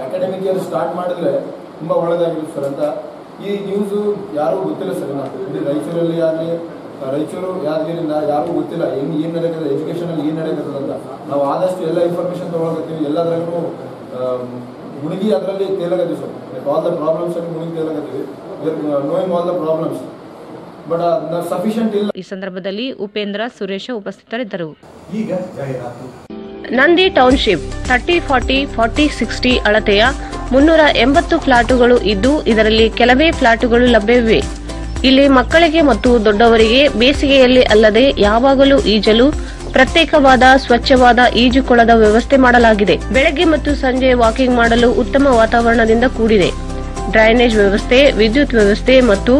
ಅಕಾಡೆಮಿಕ್ ಇಯರ್ ಸ್ಟಾರ್ಟ್ ಮಾಡಿದ್ರೆ ತುಂಬ ಒಳ್ಳೆಯದಾಗಿರುತ್ತೆ ಸರ್ ಅಂತ. ಈ ನ್ಯೂಸು ಯಾರಿಗೂ ಗೊತ್ತಿಲ್ಲ ಸರ್. ಇಲ್ಲಿ ರಾಯಚೂರಲ್ಲಿ ಆಗಲಿ, ರಾಯಚೂರು ಯಾದಗಿರಿಂದ ಯಾರಿಗೂ ಗೊತ್ತಿಲ್ಲ ಏನು ನಡೆಯುತ್ತದೆ, ಎಜುಕೇಷನಲ್ಲಿ ಏನು ನಡೆಯುತ್ತದೆ ಅಂತ. ನಾವು ಆದಷ್ಟು ಎಲ್ಲ ಇನ್ಫಾರ್ಮೇಷನ್ ತೊಗೊಳಕತ್ತೀವಿ, ಎಲ್ಲದರಲ್ಲೂ ಮುಳುಗಿ ಅದರಲ್ಲಿ ತೇಲಾಗತ್ತೀವಿ ಸರ್. ಆಲ್ ದ ಪ್ರಾಬ್ಲಮ್ಸ್ ಅಲ್ಲಿ ಮುಳುಗಿ ತೇಲಾಗತ್ತೀವಿ, knowing all the problems, but sufficient ಇಲ್ಲ. ಈ ಸಂದರ್ಭದಲ್ಲಿ ಉಪೇಂದ್ರ, ಸುರೇಶ ಉಪಸ್ಥಿತರಿದ್ದರು. ಈಗ ಜಾಹೀರಾತು. ನಂದಿ ಟೌನ್ಶಿಪ್ 30, 40, 40, 60 ಅಳತೆಯ 380 ಫ್ಲಾಟುಗಳು ಇದ್ದು, ಇದರಲ್ಲಿ ಕೆಲವೇ ಫ್ಲಾಟುಗಳು ಲಭ್ಯವಿವೆ. ಇಲ್ಲಿ ಮಕ್ಕಳಿಗೆ ಮತ್ತು ದೊಡ್ಡವರಿಗೆ ಬೇಸಿಗೆಯಲ್ಲಿ ಅಲ್ಲದೆ ಯಾವಾಗಲೂ ಈಜಲು ಪ್ರತ್ಯೇಕವಾದ ಸ್ವಚ್ಛವಾದ ಈಜುಕೊಳದ ವ್ಯವಸ್ಥೆ ಮಾಡಲಾಗಿದೆ. ಬೆಳಗ್ಗೆ ಮತ್ತು ಸಂಜೆ ವಾಕಿಂಗ್ ಮಾಡಲು ಉತ್ತಮ ವಾತಾವರಣದಿಂದ ಕೂಡಿದೆ. ಡ್ರೈನೇಜ್ ವ್ಯವಸ್ಥೆ, ವಿದ್ಯುತ್ ವ್ಯವಸ್ಥೆ ಮತ್ತು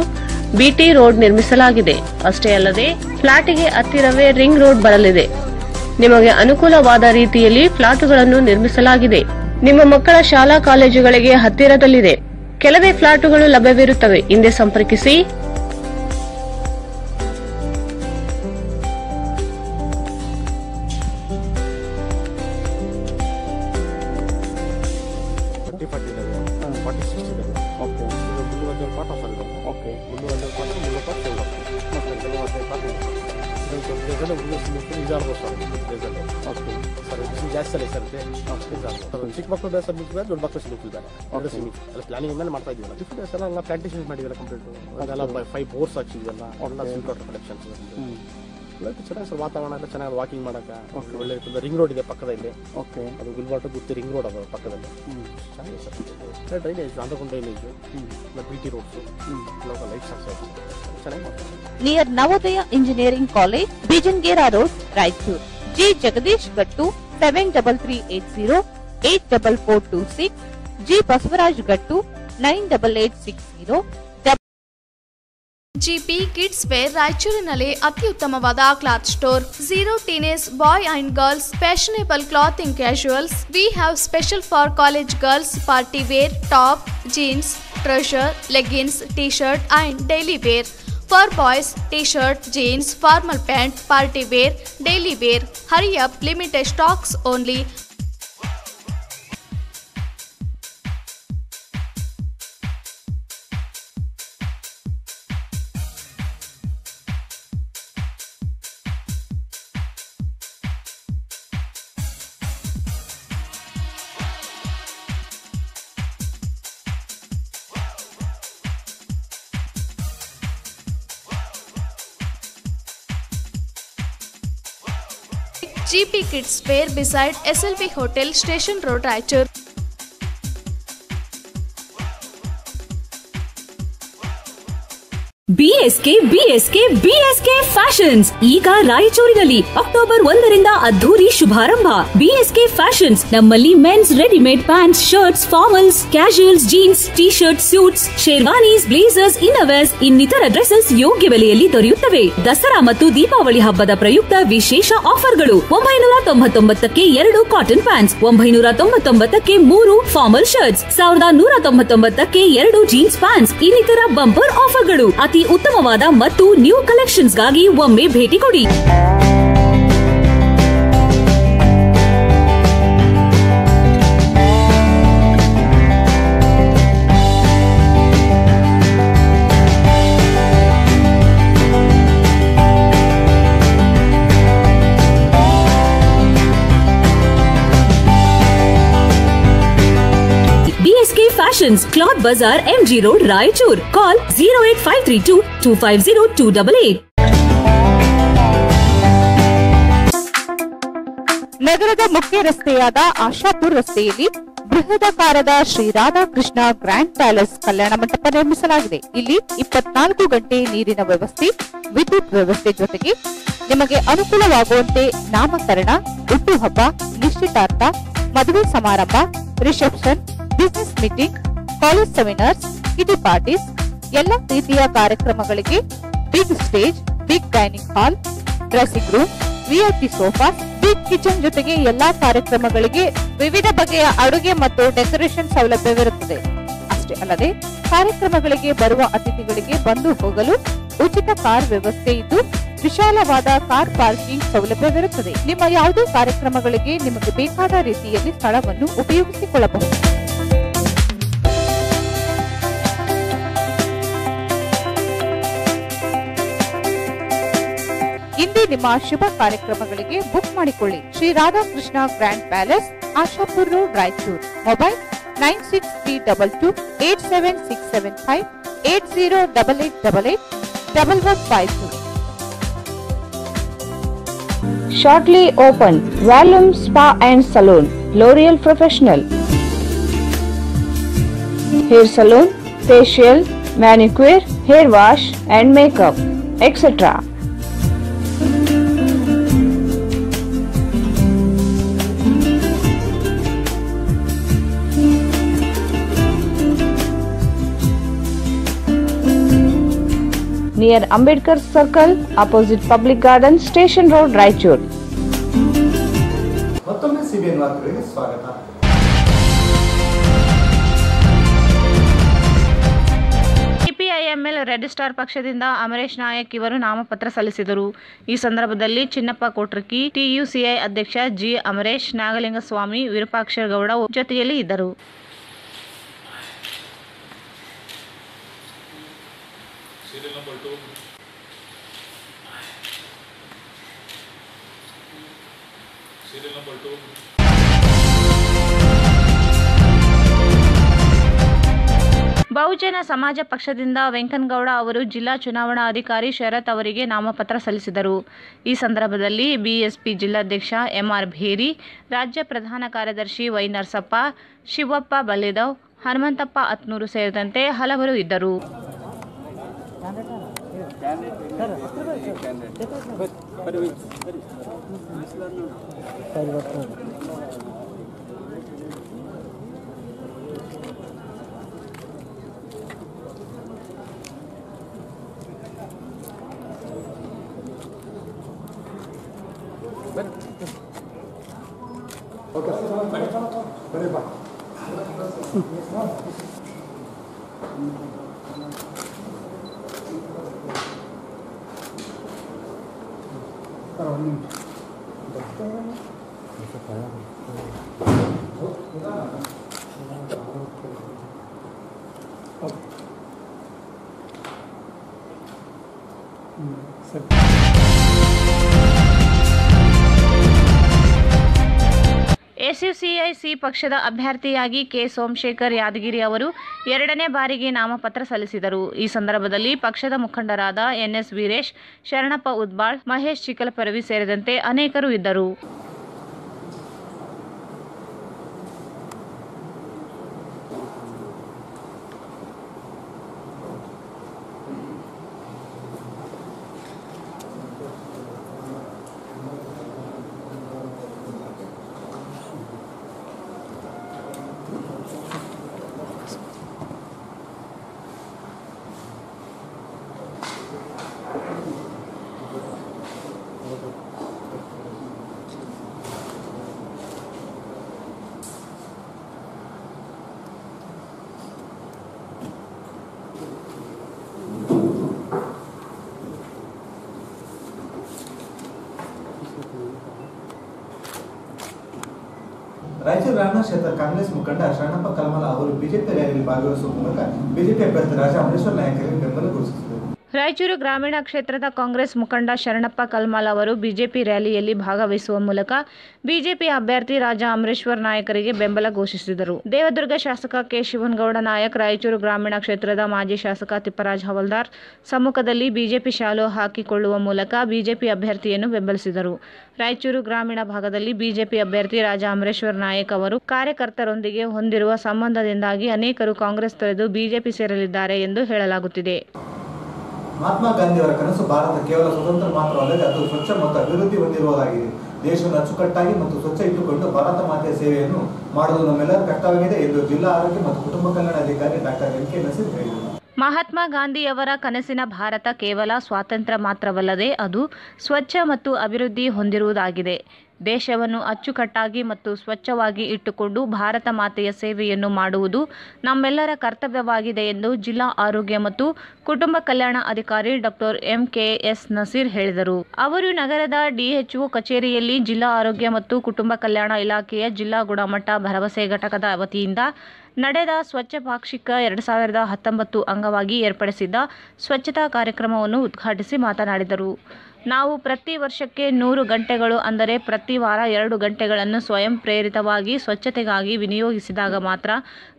BT ರೋಡ್ ನಿರ್ಮಿಸಲಾಗಿದೆ. ಅಷ್ಟೇ ಅಲ್ಲದೆ ಫ್ಲಾಟಿಗೆ ಹತ್ತಿರವೇ ರಿಂಗ್ ರೋಡ್ ಬರಲಿದೆ. ನಿಮಗೆ ಅನುಕೂಲವಾದ ರೀತಿಯಲ್ಲಿ ಫ್ಲಾಟುಗಳನ್ನು ನಿರ್ಮಿಸಲಾಗಿದೆ. ನಿಮ್ಮ ಮಕ್ಕಳ ಶಾಲಾ ಕಾಲೇಜುಗಳಿಗೆ ಹತ್ತಿರದಲ್ಲಿದೆ. ಕೆಲವೇ ಫ್ಲಾಟುಗಳು ಲಭ್ಯವಿರುತ್ತವೆ. ಹಿಂದೆ ಸಂಪರ್ಕಿಸಿ. ಚಿಕ್ಕ ಮಕ್ಕಳು ಬೇರೆ ಸಬ್ಜೆಕ್ಟ್ ಬೇರೆ, ದೊಡ್ಡ ಮಕ್ಕಳು ಸಬ್ಜೆಕ್ಟ್ ಬೇರೆ, ಎಲ್ಲ ಪ್ಲಾನಿಂಗ್ ಮೇಲೆ ಮಾಡ್ತಾ ಇದೀವಲ್ಲ. ಡಿಫ್ರೆನ್ಸ್ ಎಲ್ಲ ಪ್ಲಾಂಟೇಶನ್ ಮಾಡಿದಲ್ಲ ಕಂಪ್ಲೀಟ್. ಅದೆಲ್ಲ 5 ಬೋರ್ಸ್ ಹಾಕ್ಸಿದ್ವಲ್ಲ, ಎಲ್ಲ ಸಿಲ್ಕ್ ವಾಟರ್ ಕಲೆಕ್ಷನ್ಸ್. ಚೆನ್ನಾಗಿ ಸರ್ ವಾತಾವರಣ ಎಲ್ಲ ಚೆನ್ನಾಗಿ ವಾಕಿಂಗ್ ಮಾಡೋಕೆ ಒಳ್ಳೆ ರಿಂಗ್ ರೋಡ್ ಇದೆ ಪಕ್ಕದಲ್ಲಿ. ಓಕೆ, ಅದು ಗುಲ್ಬರ್ಗ ಗುತ್ತಿ ರಿಂಗ್ ರೋಡ್ ಅದು ಪಕ್ಕದಲ್ಲಿ. ಚೆನ್ನಾಗಿದೆ sir. Drainage underground drainage, BT roads, local lights ಹಾಕ್ಸೋದು ಚೆನ್ನಾಗಿ ಮಾಡ್ತಾರೆ. Near Navodaya engineering college, Bijangera road, Raichur. G Jagadish Gattu 7338 84426, G Basavaraj Gattu 98860. GP kids wear ರಾಯಚೂರಿನಲ್ಲಿ ಅತ್ಯುತ್ತಮವಾದ cloth store. 0 teenage boy and girls fashionable clothing casuals. We have special for college girls party wear, top, jeans, trouser, leggings, t-shirt and daily wear. For boys, t-shirt, jeans, formal pant, party wear, daily wear. Hurry up, limited stocks only. GP Kids Fair beside SLV Hotel, Station Road, Raichur. BSK fashions ಈಗ ರಾಯಚೂರಿನಲ್ಲಿ October 1ರಿಂದ ಅದ್ದೂರಿ ಶುಭಾರಂಭ. BSK fashions ನಮ್ಮಲ್ಲಿ men's readymade pants, shirts, formals, casuals, jeans, T shirt, suits, sherwanis, blazers, innerwears ಇನ್ನಿತರ dresses ಯೋಗ್ಯ ಬೆಲೆಯಲ್ಲಿ ದೊರೆಯುತ್ತವೆ. ದಸರಾ ಮತ್ತು ದೀಪಾವಳಿ ಹಬ್ಬದ ಪ್ರಯುಕ್ತ ವಿಶೇಷ ಆಫರ್ಗಳು. 999ಕ್ಕೆ 2 ಕಾಟನ್ ಪ್ಯಾಂಟ್ಸ್, 999ಕ್ಕೆ 3 ಫಾರ್ಮಲ್ ಶರ್ಟ್ಸ್, 1199ಕ್ಕೆ 2 ಜೀನ್ಸ್ ಪ್ಯಾಂಟ್ಸ್ ಇನ್ನಿತರ ಬಂಪರ್ ಆಫರ್ಗಳು. ಅತಿ ಉತ್ತಮವಾದ ಮತ್ತು ನ್ಯೂ ಕಲೆಕ್ಷನ್ಸ್ಗಾಗಿ ಒಮ್ಮೆ ಭೇಟಿ ಕೊಡಿ. Fashions, Cloth Bazaar, MG Road, Raichur. Call 08532 250 288. ನಗರದ ಮುಖ್ಯ ರಸ್ತೆಯಾದ ಆಶಾಪುರ್ ರಸ್ತೆಯಲ್ಲಿ ಬೃಹದಾಕಾರದ ಶ್ರೀ ರಾಧಾಕೃಷ್ಣ ಗ್ರ್ಯಾಂಡ್ ಪ್ಯಾಲೇಸ್ ಕಲ್ಯಾಣ ಮಂಟಪ ನಿರ್ಮಿಸಲಾಗಿದೆ. ಇಲ್ಲಿ 24 ಗಂಟೆ ನೀರಿನ ವ್ಯವಸ್ಥೆ, ವಿದ್ಯುತ್ ವ್ಯವಸ್ಥೆ ಜೊತೆಗೆ ನಿಮಗೆ ಅನುಕೂಲವಾಗುವಂತೆ ನಾಮಕರಣ, ಹುಟ್ಟುಹಬ್ಬ, ನಿಶ್ಚಿತಾರ್ಥ, ಮದುವೆ ಸಮಾರಂಭ, reception, business meeting, college seminars, kitty parties, ಎಲ್ಲ ರೀತಿಯ ಕಾರ್ಯಕ್ರಮಗಳಿಗೆ big stage, big dining hall, dressing room, VIP sofa, big kitchen ಜೊತೆಗೆ ಎಲ್ಲಾ ಕಾರ್ಯಕ್ರಮಗಳಿಗೆ ವಿವಿಧ ಬಗೆಯ ಅಡುಗೆ ಮತ್ತು ಡೆಕೋರೇಷನ್ ಸೌಲಭ್ಯವಿರುತ್ತದೆ. ಅಷ್ಟೇ ಅಲ್ಲದೆ ಕಾರ್ಯಕ್ರಮಗಳಿಗೆ ಬರುವ ಅತಿಥಿಗಳಿಗೆ ಬಂದು ಹೋಗಲು ಉಚಿತ ಕಾರ್ ವ್ಯವಸ್ಥೆ ಇದ್ದು ವಿಶಾಲವಾದ ಕಾರ್ ಪಾರ್ಕಿಂಗ್ ಸೌಲಭ್ಯವಿರುತ್ತದೆ. ನಿಮ್ಮ ಯಾವುದೇ ಕಾರ್ಯಕ್ರಮಗಳಿಗೆ ನಿಮಗೆ ಬೇಕಾದ ರೀತಿಯಲ್ಲಿ ಸ್ಥಳವನ್ನು ಉಪಯೋಗಿಸಿಕೊಳ್ಳಬಹುದು. ಇಂದೇ ನಿಮ್ಮ ಶುಭ ಕಾರ್ಯಕ್ರಮಗಳಿಗೆ ಬುಕ್ ಮಾಡಿಕೊಳ್ಳಿ. Shri Radhakrishna grand palace, Ashapur road, Raichur. Mobile 9632 87675 808888 1152. Shortly open Volume Spa and Salon, L'Oreal Professional. Hair salon, facial, manicure, hair wash and makeup, etc. Near Ambedkar Circle, opposite Public Garden, Station Road, Raichur. ಮತ್ತೊಮ್ಮೆ CBN ವಾರ್ತೆಗಳಿಗೆ ಸ್ವಾಗತ. CPIML red star ಪಕ್ಷದಿಂದ ಅಮರೇಶ್ ನಾಯಕ್ ಇವರು ನಾಮಪತ್ರ ಸಲ್ಲಿಸಿದರು. ಈ ಸಂದರ್ಭದಲ್ಲಿ ಚಿನ್ನಪ್ಪ ಕೋಟ್ರಕಿ, ಟಿಯುಸಿಐ ಅಧ್ಯಕ್ಷ G Amaresh, ನಾಗಲಿಂಗಸ್ವಾಮಿ, ವಿರೂಪಾಕ್ಷಗೌಡ ಜೊತೆಯಲ್ಲಿ ಇದ್ದರು. ಬಹುಜನ ಸಮಾಜ ಪಕ್ಷದಿಂದ ವೆಂಕನಗೌಡ ಅವರು ಜಿಲ್ಲಾ ಚುನಾವಣಾ ಅಧಿಕಾರಿ ಶರತ್ ಅವರಿಗೆ ನಾಮಪತ್ರ ಸಲ್ಲಿಸಿದರು. ಈ ಸಂದರ್ಭದಲ್ಲಿ ಬಿಎಸ್ಪಿ ಜಿಲ್ಲಾಧ್ಯಕ್ಷ ಎಂಆರ್ ಭೇರಿ, ರಾಜ್ಯ ಪ್ರಧಾನ ಕಾರ್ಯದರ್ಶಿ ವೈ ನರಸಪ್ಪ, ಶಿವಪ್ಪ ಬಲ್ಲೇದವ್, ಹನುಮಂತಪ್ಪ ಅತ್ನೂರು ಸೇರಿದಂತೆ ಹಲವರು ಇದ್ದರು. ಎಸ್ಯುಸಿಐಸಿ ಪಕ್ಷದ ಅಭ್ಯರ್ಥಿಯಾಗಿ ಕೆ ಸೋಮಶೇಖರ್ ಯಾದಗಿರಿ ಅವರು 2ನೇ ಬಾರಿಗೆ ನಾಮಪತ್ರ ಸಲ್ಲಿಸಿದರು. ಈ ಸಂದರ್ಭದಲ್ಲಿ ಪಕ್ಷದ ಮುಖಂಡರಾದ ಎನ್ಎಸ್ ವೀರೇಶ್, ಶರಣಪ್ಪ ಉದ್ಬಾಳ್, ಮಹೇಶ್ ಚಿಕ್ಕಲಪರವಿ ಸೇರಿದಂತೆ ಅನೇಕರು ಇದ್ದರು. ರಾಯಚೂರು ಗ್ರಾಮೀಣ ಕ್ಷೇತ್ರ ಕಾಂಗ್ರೆಸ್ ಮುಖಂಡ ಶರಣಪ್ಪ ಕಲ್ಮಲ ಅವರು ಬಿಜೆಪಿ ರ್ಯಾಲಿಯಲ್ಲಿ ಭಾಗವಹಿಸುವ ಮೂಲಕ ಬಿಜೆಪಿ ಅಭ್ಯರ್ಥಿ ರಾಜಾ ಅಮರೇಶ್ವರ್ ನಾಯಕರಿಗೆ ಬೆಂಬಲ ಘೋಷಿಸಿದರು. ರಾಯಚೂರು ಗ್ರಾಮೀಣ ಕ್ಷೇತ್ರದ ಕಾಂಗ್ರೆಸ್ ಮುಖಂಡ ಶರಣಪ್ಪ ಕಲ್ಮಾಲ್ ಅವರು ಬಿಜೆಪಿ ರ್ಯಾಲಿಯಲ್ಲಿ ಭಾಗವಹಿಸುವ ಮೂಲಕ ಬಿಜೆಪಿ ಅಭ್ಯರ್ಥಿ ರಾಜಾ ಅಮರೇಶ್ವರ್ ನಾಯಕರಿಗೆ ಬೆಂಬಲ ಘೋಷಿಸಿದರು. ದೇವದುರ್ಗ ಶಾಸಕ ಕೆ ಶಿವನಗೌಡ ನಾಯಕ್, ರಾಯಚೂರು ಗ್ರಾಮೀಣ ಕ್ಷೇತ್ರದ ಮಾಜಿ ಶಾಸಕ ತಿಪ್ಪರಾಜ್ ಹವಲ್ದಾರ್ ಸಮ್ಮುಖದಲ್ಲಿ ಬಿಜೆಪಿ ಶಾಲು ಹಾಕಿಕೊಳ್ಳುವ ಮೂಲಕ ಬಿಜೆಪಿ ಅಭ್ಯರ್ಥಿಯನ್ನು ಬೆಂಬಲಿಸಿದರು. ರಾಯಚೂರು ಗ್ರಾಮೀಣ ಭಾಗದಲ್ಲಿ ಬಿಜೆಪಿ ಅಭ್ಯರ್ಥಿ ರಾಜಾ ಅಮರೇಶ್ವರ್ ನಾಯಕ್ ಅವರು ಕಾರ್ಯಕರ್ತರೊಂದಿಗೆ ಹೊಂದಿರುವ ಸಂಬಂಧದಿಂದಾಗಿ ಅನೇಕರು ಕಾಂಗ್ರೆಸ್ ತೊರೆದು ಬಿಜೆಪಿ ಸೇರಲಿದ್ದಾರೆ ಎಂದು ಹೇಳಲಾಗುತ್ತಿದೆ. ಮಹಾತ್ಮ ಗಾಂಧಿ ಅವರ ಕನಸು ಭಾರತ ಕೇವಲ ಸ್ವತಂತ್ರ ಮಾತ್ರವಲ್ಲದೆ ಅದು ಸ್ವಚ್ಛ ಮತ್ತು ಅಭಿವೃದ್ಧಿ ಹೊಂದಿರುವುದಾಗಿದೆ. ದೇಶವನ್ನು ಅಚ್ಚುಕಟ್ಟಾಗಿ ಮತ್ತು ಸ್ವಚ್ಛ ಇಟ್ಟುಕೊಂಡು ಭಾರತ ಮಾತೆಯ ಸೇವೆಯನ್ನು ಮಾಡುವುದು ನಮ್ಮೆಲ್ಲರ ಕರ್ತವ್ಯವಿದೆ ಎಂದು ಜಿಲ್ಲಾ ಆರೋಗ್ಯ ಮತ್ತು ಕುಟುಂಬ ಕಲ್ಯಾಣ ಅಧಿಕಾರಿ ಡಾಕ್ಟರ್ ಎಂ ಕೆ ನಸೀರ್ ಹೇಳಿದರು. ಮಹಾತ್ಮ ಗಾಂಧಿಯವರ ಕನಸಿನ ಭಾರತ ಕೇವಲ ಸ್ವಾತಂತ್ರ್ಯ ಮಾತ್ರವಲ್ಲದೆ ಅದು ಸ್ವಚ್ಛ ಮತ್ತು ಅಭಿವೃದ್ಧಿ ಹೊಂದಿರುವುದಾಗಿದೆ. ದೇಶವನ್ನು ಅಚ್ಚುಕಟ್ಟಾಗಿ ಮತ್ತು ಸ್ವಚ್ಛವಾಗಿ ಇಟ್ಟುಕೊಂಡು ಭಾರತ ಮಾತೆಯ ಸೇವೆಯನ್ನು ಮಾಡುವುದು ನಮ್ಮೆಲ್ಲರ ಕರ್ತವ್ಯವಾಗಿದೆ ಎಂದು ಜಿಲ್ಲಾ ಆರೋಗ್ಯ ಮತ್ತು ಕುಟುಂಬ ಕಲ್ಯಾಣ ಅಧಿಕಾರಿ ಡಾಕ್ಟರ್ ಎಂಕೆಎಸ್ ನಸೀರ್ ಹೇಳಿದರು. ಅವರು ನಗರದ ಡಿಎಚ್ಒ ಕಚೇರಿಯಲ್ಲಿ ಜಿಲ್ಲಾ ಆರೋಗ್ಯ ಮತ್ತು ಕುಟುಂಬ ಕಲ್ಯಾಣ ಇಲಾಖೆಯ ಜಿಲ್ಲಾ ಗುಣಮಟ್ಟ ಭರವಸೆ ಘಟಕದ ವತಿಯಿಂದ ನಡೆದ ಸ್ವಚ್ಛ ಪಾಕ್ಷಿಕ 2019 ಅಂಗವಾಗಿ ಏರ್ಪಡಿಸಿದ್ದ ಸ್ವಚ್ಛತಾ ಕಾರ್ಯಕ್ರಮವನ್ನು ಉದ್ಘಾಟಿಸಿ ಮಾತನಾಡಿದರು. ನಾವು ಪ್ರತಿ ವರ್ಷಕ್ಕೆ 100 ಗಂಟೆಗಳು ಅಂದರೆ ಪ್ರತಿ ವಾರ 2 ಗಂಟೆಗಳನ್ನು ಸ್ವಯಂ ಪ್ರೇರಿತವಾಗಿ ಸ್ವಚ್ಛತೆಗಾಗಿ ವಿನಿಯೋಗಿಸಿದಾಗ ಮಾತ್ರ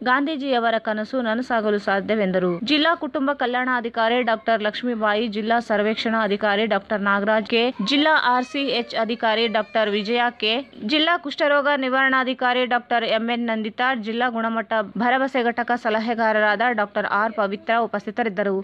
ಗಾಂಧೀಜಿಯವರ ಕನಸು ನನಸಾಗಲು ಸಾಧ್ಯವೆಂದರು. ಜಿಲ್ಲಾ ಕುಟುಂಬ ಕಲ್ಯಾಣಾಧಿಕಾರಿ ಡಾಕ್ಟರ್ ಲಕ್ಷ್ಮೀಬಾಯಿ, ಜಿಲ್ಲಾ ಸರ್ವೇಕ್ಷಣಾ ಅಧಿಕಾರಿ ಡಾಕ್ಟರ್ ನಾಗರಾಜ್ ಕೆ, ಜಿಲ್ಲಾ ಆರ್ಸಿಎಚ್ ಅಧಿಕಾರಿ ಡಾಕ್ಟರ್ ವಿಜಯ ಕೆ, ಜಿಲ್ಲಾ ಕುಷ್ಠರೋಗ ನಿವಾರಣಾಧಿಕಾರಿ ಡಾಕ್ಟರ್ ಎಂಎನ್ ನಂದಿತಾ, ಜಿಲ್ಲಾ ಗುಣಮಟ್ಟ ಭರವಸೆ ಘಟಕ ಸಲಹೆಗಾರರಾದ ಡಾಕ್ಟರ್ ಆರ್ ಪವಿತ್ರ ಉಪಸ್ಥಿತರಿದ್ದರು.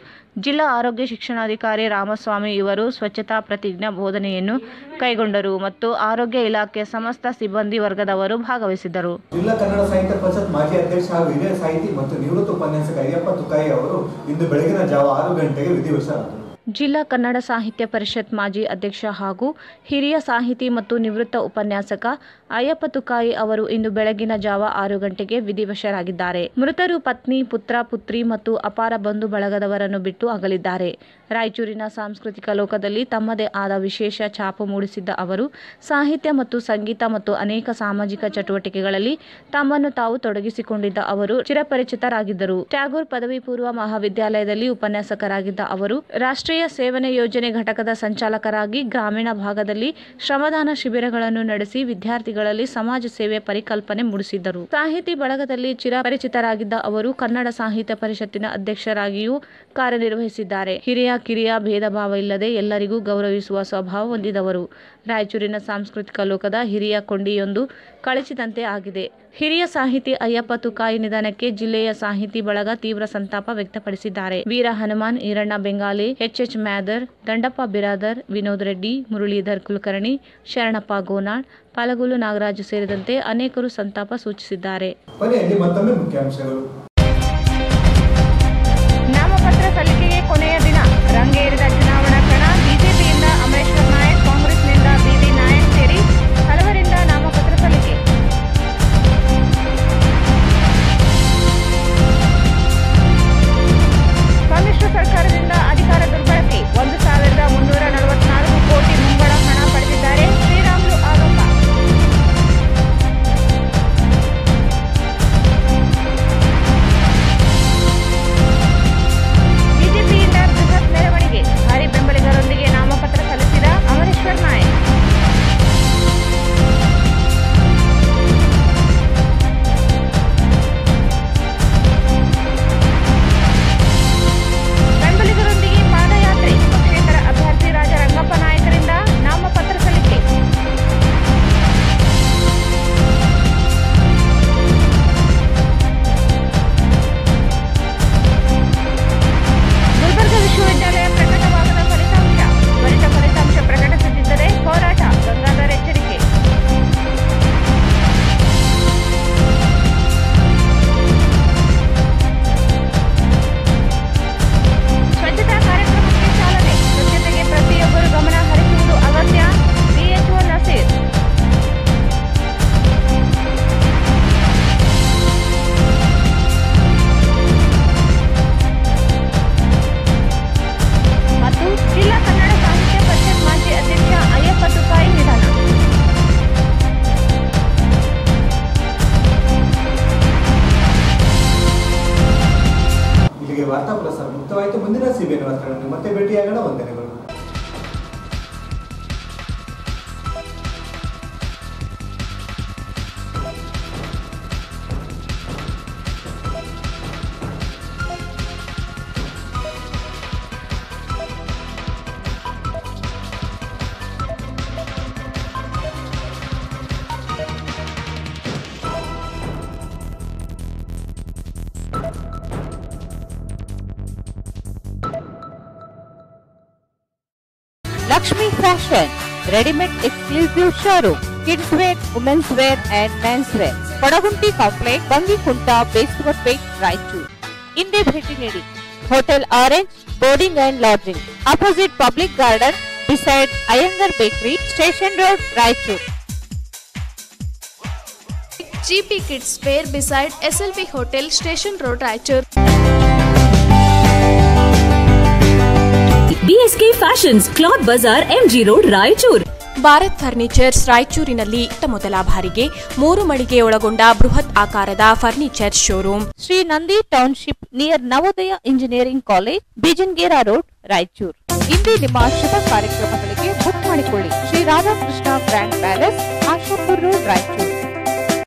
ಜಿಲ್ಲಾ ಆರೋಗ್ಯ ಶಿಕ್ಷಣಾಧಿಕಾರಿ ರಾಮಸ್ವಾಮಿ ಇವರು ಸ್ವಚ್ಛತಾ ಪ್ರತಿಜ್ಞಾ ಬೋಧನೆಯನ್ನು ಕೈಗೊಂಡರು ಮತ್ತು ಆರೋಗ್ಯ ಇಲಾಖೆ ಸಮಸ್ತ ಸಿಬ್ಬಂದಿ ವರ್ಗದವರು ಭಾಗವಹಿಸಿದ್ದರು. ಜಿಲ್ಲಾ ಕನ್ನಡ ಸಾಹಿತ್ಯ ಪರಿಷತ್ ಮಾಜಿ ಅಧ್ಯಕ್ಷ ಹಾಗೂ ಹಿರಿಯ ಸಾಹಿತಿ ಮತ್ತು ನಿವೃತ್ತ ಉಪನ್ಯಾಸಕ ಅಯ್ಯಪ್ಪ ತುಕಾಯಿ ಅವರು ಇಂದು ಬೆಳಗಿನ ಜಾವ 6 ಗಂಟೆಗೆ ವಿಧಿವಶರಾದರು. ಜಿಲ್ಲಾ ಕನ್ನಡ ಸಾಹಿತ್ಯ ಪರಿಷತ್ ಮಾಜಿ ಅಧ್ಯಕ್ಷ ಹಾಗೂ ಹಿರಿಯ ಸಾಹಿತಿ ಮತ್ತು ನಿವೃತ್ತ ಉಪನ್ಯಾಸಕ ಅಯ್ಯಪ್ಪ ತುಕಾಯಿ ಅವರು ಇಂದು ಬೆಳಗಿನ ಜಾವ 6 ಗಂಟೆಗೆ ವಿಧಿವಶರಾಗಿದ್ದಾರೆ. ಮೃತರು ಪತ್ನಿ, ಪುತ್ರ, ಪುತ್ರಿ ಮತ್ತು ಅಪಾರ ಬಂಧು ಬಳಗದವರನ್ನು ಬಿಟ್ಟು ಅಗಲಿದ್ದಾರೆ. ರಾಯಚೂರಿನ ಸಾಂಸ್ಕೃತಿಕ ಲೋಕದಲ್ಲಿ ತಮ್ಮದೇ ಆದ ವಿಶೇಷ ಛಾಪು ಮೂಡಿಸಿದ್ದ ಅವರು ಸಾಹಿತ್ಯ ಮತ್ತು ಸಂಗೀತ ಮತ್ತು ಅನೇಕ ಸಾಮಾಜಿಕ ಚಟುವಟಿಕೆಗಳಲ್ಲಿ ತಮ್ಮನ್ನು ತಾವು ತೊಡಗಿಸಿಕೊಂಡಿದ್ದ ಅವರು ಚಿರಪರಿಚಿತರಾಗಿದ್ದರು. ಟ್ಯಾಗೋರ್ ಪದವಿ ಪೂರ್ವ ಮಹಾವಿದ್ಯಾಲಯದಲ್ಲಿ ಉಪನ್ಯಾಸಕರಾಗಿದ್ದ ಅವರು ರಾಷ್ಟ್ರೀಯ ಜಿಲ್ಲೆಯ ಸೇವನೆ ಯೋಜನೆ ಘಟಕದ ಸಂಚಾಲಕರಾಗಿ ಗ್ರಾಮೀಣ ಭಾಗದಲ್ಲಿ ಶ್ರಮದಾನ ಶಿಬಿರಗಳನ್ನು ನಡೆಸಿ ವಿದ್ಯಾರ್ಥಿಗಳಲ್ಲಿ ಸಮಾಜ ಸೇವೆ ಪರಿಕಲ್ಪನೆ ಮೂಡಿಸಿದ್ದರು. ಸಾಹಿತಿ ಬಳಗದಲ್ಲಿ ಚಿರಪರಿಚಿತರಾಗಿದ್ದ ಅವರು ಕನ್ನಡ ಸಾಹಿತ್ಯ ಪರಿಷತ್ತಿನ ಅಧ್ಯಕ್ಷರಾಗಿಯೂ ಕಾರ್ಯನಿರ್ವಹಿಸಿದ್ದಾರೆ. ಹಿರಿಯ ಕಿರಿಯ ಭೇದ ಭಾವ ಇಲ್ಲದೆ ಎಲ್ಲರಿಗೂ ಗೌರವಿಸುವ ಸ್ವಭಾವ ಹೊಂದಿದವರು. ರಾಯಚೂರಿನ ಸಾಂಸ್ಕೃತಿಕ ಲೋಕದ ಹಿರಿಯ ಕೊಂಡಿಯೊಂದು ಕಳಚಿದಂತೆ ಆಗಿದೆ. ಹಿರಿಯ ಸಾಹಿತಿ ಅಯ್ಯಪ್ಪ ತುಕಾಯಿ ನಿಧನಕ್ಕೆ ಜಿಲ್ಲೆಯ ಸಾಹಿತಿ ಬಳಗ ತೀವ್ರ ಸಂತಾಪ ವ್ಯಕ್ತಪಡಿಸಿದ್ದಾರೆ. ವೀರ ಹನುಮಾನ್, ಈರಣ್ಣ ಬೆಂಗಾಲಿ, ಎಚ್ ಮ್ಯಾದರ್, ದಂಡಪ್ಪ ಬಿರಾದರ್, ವಿನೋದ್ ರೆಡ್ಡಿ, ಮುರಳೀಧರ್ ಕುಲಕರ್ಣಿ, ಶರಣಪ್ಪ ಗೋನಾಳ್, ಪಾಲಗೋಲು ನಾಗರಾಜು ಸೇರಿದಂತೆ ಅನೇಕರು ಸಂತಾಪ ಸೂಚಿಸಿದ್ದಾರೆ. ನಾಮಪತ್ರ ಸಲ್ಲಿಕೆಗೆ ಕೊನೆಯ ದಿನ. ರಂಗೇರಿದ ಚುನಾವಣಾ ಕಣ. ಬಿಜೆಪಿಯಿಂದ ಅಮರೇಶ್ವರ್ ನಾಯಕ್, ಕಾಂಗ್ರೆಸ್ನಿಂದ ಬಿವಿ ನಾಯಕ್ ಸೇರಿ ಹಲವರಿಂದ ನಾಮಪತ್ರ ಸಲ್ಲಿಕೆ. ಸಮ್ಮಿಶ್ರ ಸರ್ಕಾರದಿಂದ ಅಧಿಕಾರ ದುರ್ಬಳಕೆ. 1,344 ಕೋಟಿ ಮುಂಗಡ ಹಣ ಪಡೆದಿದ್ದಾರೆ. ಶ್ರೀರಾಮುಲು ಆರೋಪ. ಬಿಜೆಪಿಯಿಂದ ಬೃಹತ್ ಮೆರವಣಿಗೆ. ಭಾರಿ ಬೆಂಬಲಿಗರೊಂದಿಗೆ ನಾಮಪತ್ರ ಸಲ್ಲಿಸಿದ ಅಮರೇಶ್ವರ್ ನಾಯಕ್. ಬೆಂಬಲಿಗರೊಂದಿಗೆ ಪಾದಯಾತ್ರೆ. ಪಕ್ಷೇತರ ಅಭ್ಯರ್ಥಿ ರಾಜ ರಂಗಪ್ಪ ನಾಯಕರಿಂದ ನಾಮಪತ್ರ ಸಲ್ಲಿಕೆ. ಗುಲ್ಬರ್ಗ ವಿಶ್ವವಿದ್ಯಾಲಯ ಪ್ರಕಟವಾಗದ ಫಲಿತಾಂಶ. ತ್ವರಿತ ಫಲಿತಾಂಶ ಪ್ರಕಟಿಸದಿದ್ದರೆ ಹೋರಾಟ. ಗಂಗಾಧರ್ ಎಚ್ಚರಿಕೆ. ಸ್ವಚ್ಛತಾ ಕಾರ್ಯಕ್ರಮಕ್ಕೆ ಚಾಲನೆ. ಸ್ವಚ್ಛತೆಗೆ ಪ್ರತಿಯೊಬ್ಬರು ಗಮನ ಹರಿಸುವುದು ಅಗತ್ಯ. ಡಿಎಚ್ಒ ನಸೀರ್. ಮತ್ತು ಜಿಲ್ಲಾ ಕನ್ನಡ ಸಾಹಿತ್ಯ ಪರಿಷತ್ ಮಾಜಿ ಅಧ್ಯಕ್ಷ ಅಯ್ಯಪ್ಪ ತುಕಾಯಿ ನಿಧನ. ಇಲ್ಲಿಗೆ ವಾರ್ತಾ ಪ್ರಸಾರ ಮುಕ್ತವಾಯಿತು. ಮುಂದಿನ ಸಿಬಿಎನ್ ವಾರ್ತೆಗಳನ್ನು ಮತ್ತೆ ಭೇಟಿಯಾಗೋಣ. ವಂದನೆಗಳು. Lakshmi Fashion, ready-made exclusive showroom, kids wear, women's wear and men's wear. Padagunti Complex, Bangikunta, Basement Page, Raichur. Inde bheti nidi. Hotel Orange, boarding and lodging. Opposite Public Garden, beside Iyengar Bakery, Station Road, Raichur. GP Kids Fair beside SLV Hotel, Station Road, Raichur. BSK Fashions, Cloth Bazaar, MG Road, Raichur. Bharat furnitures ರಾಯಚೂರಿನಲ್ಲಿ ಮೊದಲ ಬಾರಿಗೆ 3 ಮಳಿಗೆ ಒಳಗೊಂಡ ಬೃಹತ್ ಆಕಾರದ furniture showroom. Shri Nandi township near Navodaya engineering college, Bijangera road, Raichur. ಇಂದೇ ನಿಮ್ಮ ಶುಭ ಕಾರ್ಯಕ್ರಮಗಳಿಗೆ ಬುಕ್ ಮಾಡಿಕೊಳ್ಳಿ. Shri Radhakrishna grand palace, Ashapur road, Raichur.